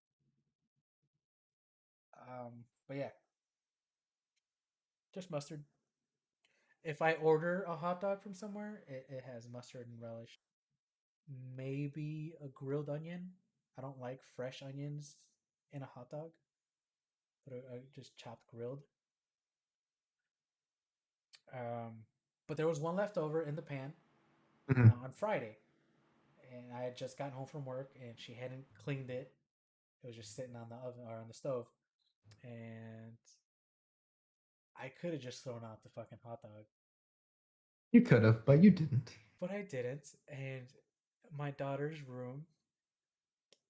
[SPEAKER 2] But yeah. Just mustard. If I order a hot dog from somewhere, it has mustard and relish. Maybe a grilled onion. I don't like fresh onions in a hot dog. but I just chopped grilled. Um, but there was one left over in the pan
[SPEAKER 1] Mhm.
[SPEAKER 2] on Friday, and I had just gotten home from work, and she hadn't cleaned it. It was just sitting on the oven or on the stove, and I could have just thrown out the fucking hot dog,
[SPEAKER 1] You could have, but you didn't.
[SPEAKER 2] but I didn't. And my daughter's room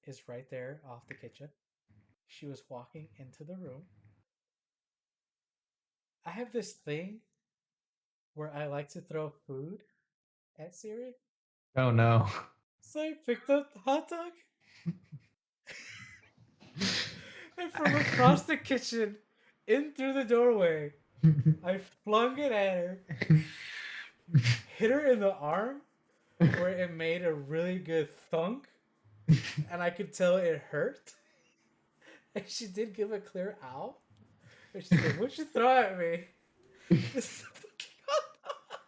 [SPEAKER 2] is right there off the kitchen. She was walking into the room. I have this thing where I like to throw food at Siri.
[SPEAKER 1] Oh no.
[SPEAKER 2] So I picked up the hot dog and from across the kitchen in through the doorway, I flung it at her, hit her in the arm where it made a really good thunk, and I could tell it hurt. And she did give a clear ow. And she's like, "What'd you throw at me?" This is a fucking hot dog.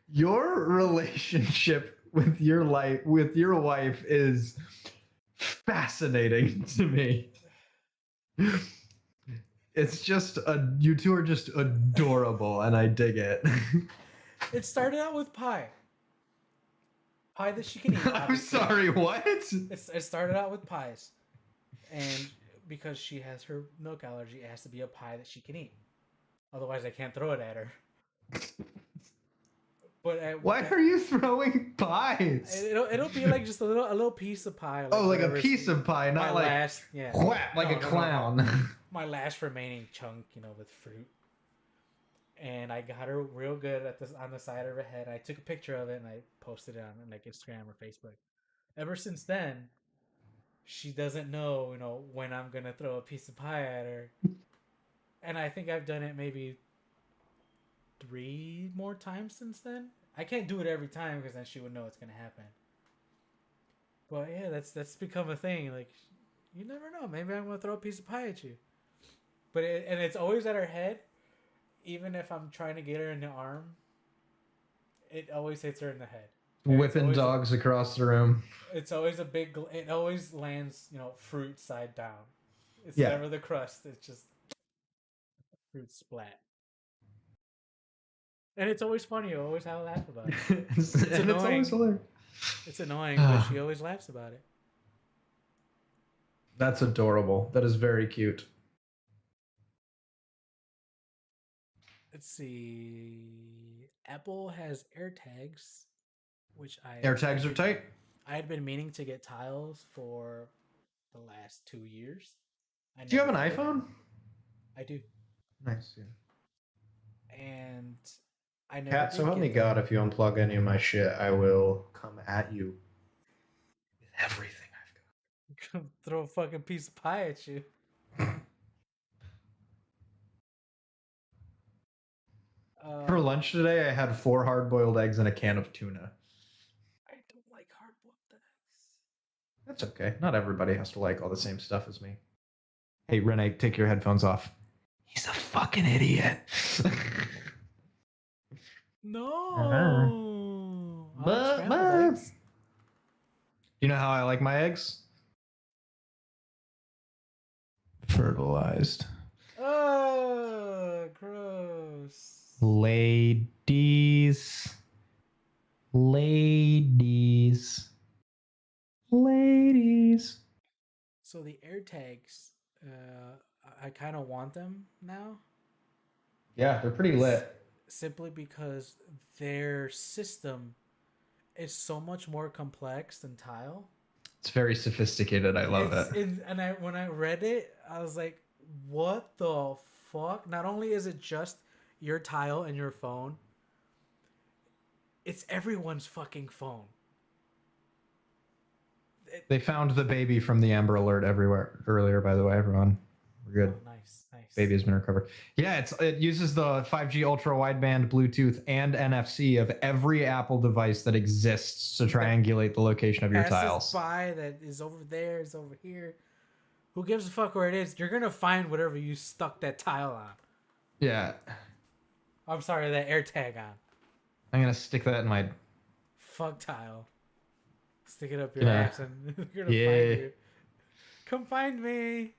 [SPEAKER 1] Your relationship with your wife is fascinating to me. It's just you two are just adorable, and I dig it.
[SPEAKER 2] It started out with pie. Pie that she can eat.
[SPEAKER 1] I'm
[SPEAKER 2] Obviously.
[SPEAKER 1] sorry, what?
[SPEAKER 2] It started out with pies. And because she has her milk allergy, it has to be a pie that she can eat. Otherwise, I can't throw it at her. But
[SPEAKER 1] Why are you throwing pies?
[SPEAKER 2] it'll be like just a little piece of pie. Like
[SPEAKER 1] Like a piece of pie, not like
[SPEAKER 2] last, yeah,
[SPEAKER 1] whap, like a clown.
[SPEAKER 2] My last remaining chunk, with fruit. And I got her real good at this on the side of her head. I took a picture of it and I posted it on like Instagram or Facebook. Ever since then, she doesn't know, when I'm gonna throw a piece of pie at her. And I think I've done it maybe 3 more times since then. I can't do it every time because then she would know it's gonna happen. But yeah, that's become a thing. Like, you never know. Maybe I'm gonna throw a piece of pie at you. But it's always at her head. Even if I'm trying to get her in the arm, it always hits her in the head.
[SPEAKER 1] Whipping dogs across the room.
[SPEAKER 2] It's always a big. It always lands, fruit side down. It's never the crust. It's just fruit splat. And it's always funny. You always have a laugh about it. It's annoying.
[SPEAKER 1] It's always hilarious.
[SPEAKER 2] It's annoying, but she always laughs about it.
[SPEAKER 1] That's adorable. That is very cute.
[SPEAKER 2] Let's see. Apple has AirTags, which
[SPEAKER 1] AirTags are tight.
[SPEAKER 2] I had been meaning to get tiles for the last 2 years.
[SPEAKER 1] Do you have an iPhone?
[SPEAKER 2] I do.
[SPEAKER 1] Nice. Yeah.
[SPEAKER 2] And I never.
[SPEAKER 1] Kat, so help me God, if you unplug any of my shit, I will come at you with everything I've
[SPEAKER 2] got. Throw a fucking piece of pie at you.
[SPEAKER 1] For lunch today, I had 4 hard-boiled eggs and a can of tuna.
[SPEAKER 2] I don't like hard-boiled eggs.
[SPEAKER 1] That's okay. Not everybody has to like all the same stuff as me. Hey, Renee, take your headphones off. He's a fucking idiot.
[SPEAKER 2] No.
[SPEAKER 1] Eggs. You know how I like my eggs? Fertilized.
[SPEAKER 2] Oh, gross.
[SPEAKER 1] Ladies.
[SPEAKER 2] So the AirTags, I kind of want them now.
[SPEAKER 1] Yeah, they're pretty lit.
[SPEAKER 2] Simply because their system is so much more complex than Tile.
[SPEAKER 1] It's very sophisticated. I love it.
[SPEAKER 2] And when I read it, I was like, what the fuck? Not only is it just your Tile and your phone, it's everyone's fucking phone.
[SPEAKER 1] They found the baby from the Amber Alert everywhere earlier, by the way, everyone. We're good.
[SPEAKER 2] Oh, nice.
[SPEAKER 1] Baby has been recovered. Yeah, it uses the 5G ultra wideband Bluetooth and NFC of every Apple device that exists to triangulate the location of your tiles.
[SPEAKER 2] By that is over there, is over here. Who gives a fuck where it is? You're gonna find whatever you stuck that tile on.
[SPEAKER 1] Yeah.
[SPEAKER 2] I'm sorry, that AirTag on.
[SPEAKER 1] I'm gonna stick that in my
[SPEAKER 2] fuck tile. Stick it up your
[SPEAKER 1] Gonna,
[SPEAKER 2] ass and they're gonna find
[SPEAKER 1] yeah.
[SPEAKER 2] you. Come find me.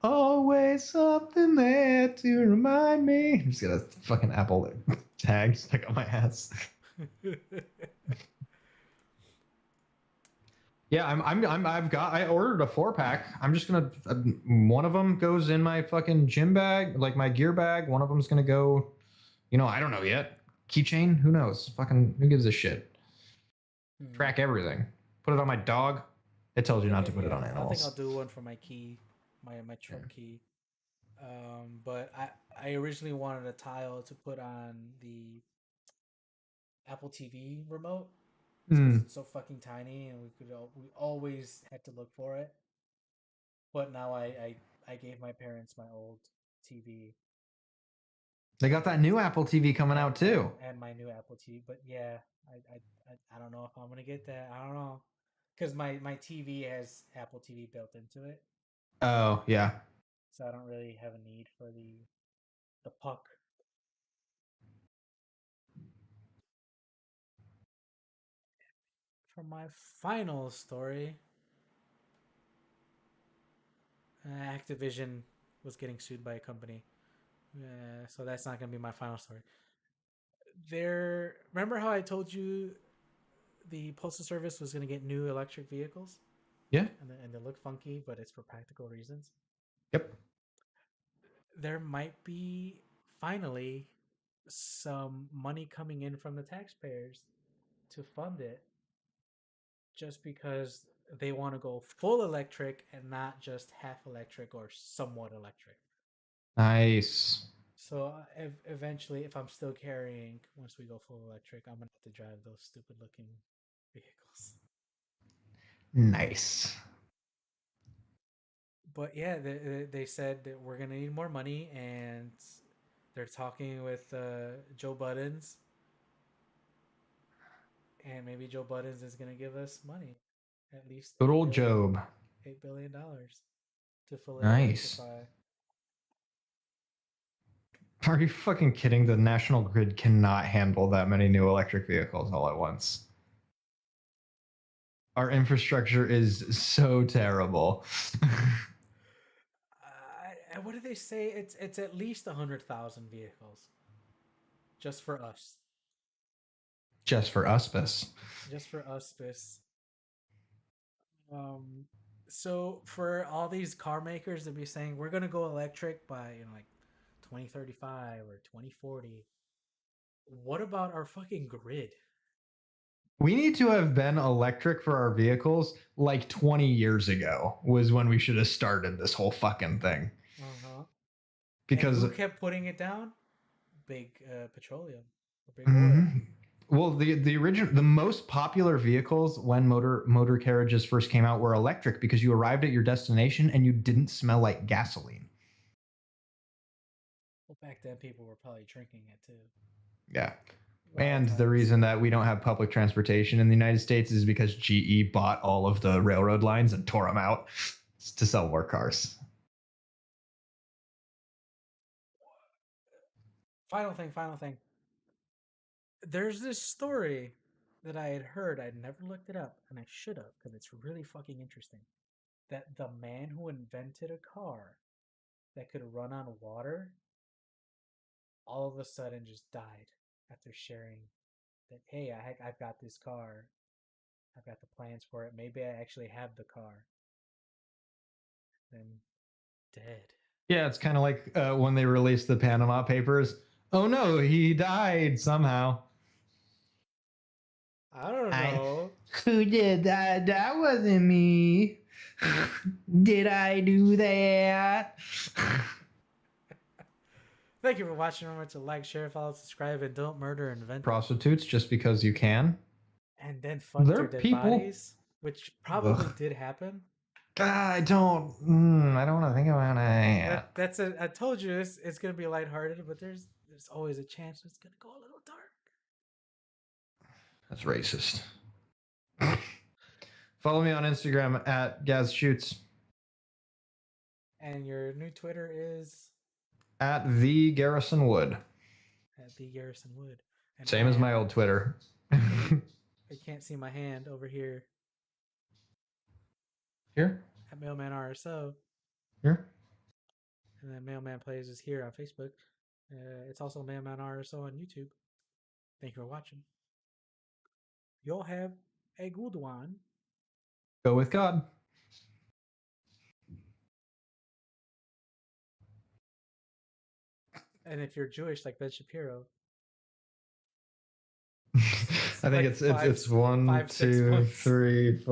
[SPEAKER 1] Always something there to remind me. I'm just gonna fucking Apple tag stuck on my ass. Yeah, I ordered a 4-pack. I'm just gonna, one of them goes in my fucking gym bag, like my gear bag. One of them's gonna go, I don't know yet. Keychain? Who knows? Fucking, who gives a shit? Track everything. Put it on my dog. It tells you not to put it
[SPEAKER 2] Yeah,
[SPEAKER 1] on
[SPEAKER 2] I think I'll
[SPEAKER 1] animals.
[SPEAKER 2] do one for my key, my
[SPEAKER 1] Yeah.
[SPEAKER 2] truck key. But I originally wanted a tile to put on the Apple TV remote because
[SPEAKER 1] Mm.
[SPEAKER 2] it's so fucking tiny and we always had to look for it. But now I gave my parents my old TV
[SPEAKER 1] They got that
[SPEAKER 2] and
[SPEAKER 1] new Apple TV coming out too.
[SPEAKER 2] and my new Apple TV. But yeah, I don't know if I'm gonna get that. I don't know because my TV has Apple TV built into it,
[SPEAKER 1] Oh yeah.
[SPEAKER 2] so I don't really have a need for the puck. For my final story, Activision was getting sued by a company. So that's not going to be my final story. Remember how I told you the postal service was going to get new electric vehicles,
[SPEAKER 1] Yeah.
[SPEAKER 2] and they look funky, but it's for practical reasons.
[SPEAKER 1] Yep.
[SPEAKER 2] There might be finally some money coming in from the taxpayers to fund it, just because they want to go full electric and not just half electric or somewhat electric.
[SPEAKER 1] Nice.
[SPEAKER 2] So eventually, if I'm still carrying, once we go full electric, I'm gonna have to drive those stupid looking vehicles.
[SPEAKER 1] Nice.
[SPEAKER 2] But yeah, they said that we're gonna need more money, and they're talking with Joe Buttons, and maybe Joe Buttons is gonna give us money, at least
[SPEAKER 1] Good old Job.
[SPEAKER 2] $8 billion to fully
[SPEAKER 1] Nice.
[SPEAKER 2] electrify.
[SPEAKER 1] Are you fucking kidding? The national grid cannot handle that many new electric vehicles all at once. Our infrastructure is so terrible.
[SPEAKER 2] What do they say? It's at least 100,000 vehicles just for us,
[SPEAKER 1] Just for Uspis.
[SPEAKER 2] just for us. This Um, so for all these car makers to be saying we're gonna go electric by like 2035 or 2040, what about our fucking grid?
[SPEAKER 1] We need to have been electric for our vehicles like 20 years ago, was when we should have started this whole fucking thing.
[SPEAKER 2] Uh huh. And
[SPEAKER 1] Because
[SPEAKER 2] who kept putting it down? Big petroleum, or big oil.
[SPEAKER 1] mhm. Well, the most popular vehicles when motor carriages first came out were electric because you arrived at your destination and you didn't smell like gasoline.
[SPEAKER 2] Well, back then people were probably drinking it too.
[SPEAKER 1] Yeah.
[SPEAKER 2] Wild
[SPEAKER 1] And the
[SPEAKER 2] times.
[SPEAKER 1] reason that we don't have public transportation in the United States is because GE bought all of the railroad lines and tore them out to sell more cars.
[SPEAKER 2] Final thing. Final thing. There's this story that I had heard. I'd never looked it up, and I should have because it's really fucking interesting. That the man who invented a car that could run on water all of a sudden just died after sharing that, hey, I've got this car, I've got the plans for it, maybe I actually have the car. Then dead.
[SPEAKER 1] Yeah, it's kind of like when they released the Panama Papers. Oh no, he died somehow.
[SPEAKER 2] I don't
[SPEAKER 1] I
[SPEAKER 2] know.
[SPEAKER 1] Who did that? That wasn't me. Did I do that?
[SPEAKER 2] Thank you for watching. Remember to like, share, follow, subscribe, and don't murder and invent.
[SPEAKER 1] Prostitutes just because you can.
[SPEAKER 2] And then fuck
[SPEAKER 1] They're
[SPEAKER 2] their dead
[SPEAKER 1] people.
[SPEAKER 2] bodies, which probably
[SPEAKER 1] Ugh.
[SPEAKER 2] did happen.
[SPEAKER 1] I don't. I don't want to think about it.
[SPEAKER 2] That's I told you it's gonna be lighthearted, but there's always a chance it's gonna go a little dark.
[SPEAKER 1] That's racist. Follow me on Instagram at GazShoots.
[SPEAKER 2] And your new Twitter is
[SPEAKER 1] At the Garrison Wood.
[SPEAKER 2] at the Garrison Wood. And
[SPEAKER 1] Same as my old Twitter.
[SPEAKER 2] I can't see my hand over here.
[SPEAKER 1] Here?
[SPEAKER 2] at Mailman RSO.
[SPEAKER 1] Here?
[SPEAKER 2] And then Mailman Plays is here on Facebook. It's also Mailman RSO on YouTube. Thank you for watching. You'll have a good one.
[SPEAKER 1] Go with God.
[SPEAKER 2] And if you're Jewish like Ben Shapiro,
[SPEAKER 1] I think
[SPEAKER 2] like
[SPEAKER 1] it's one,
[SPEAKER 2] five, 6
[SPEAKER 1] two,
[SPEAKER 2] points.
[SPEAKER 1] 3, 4.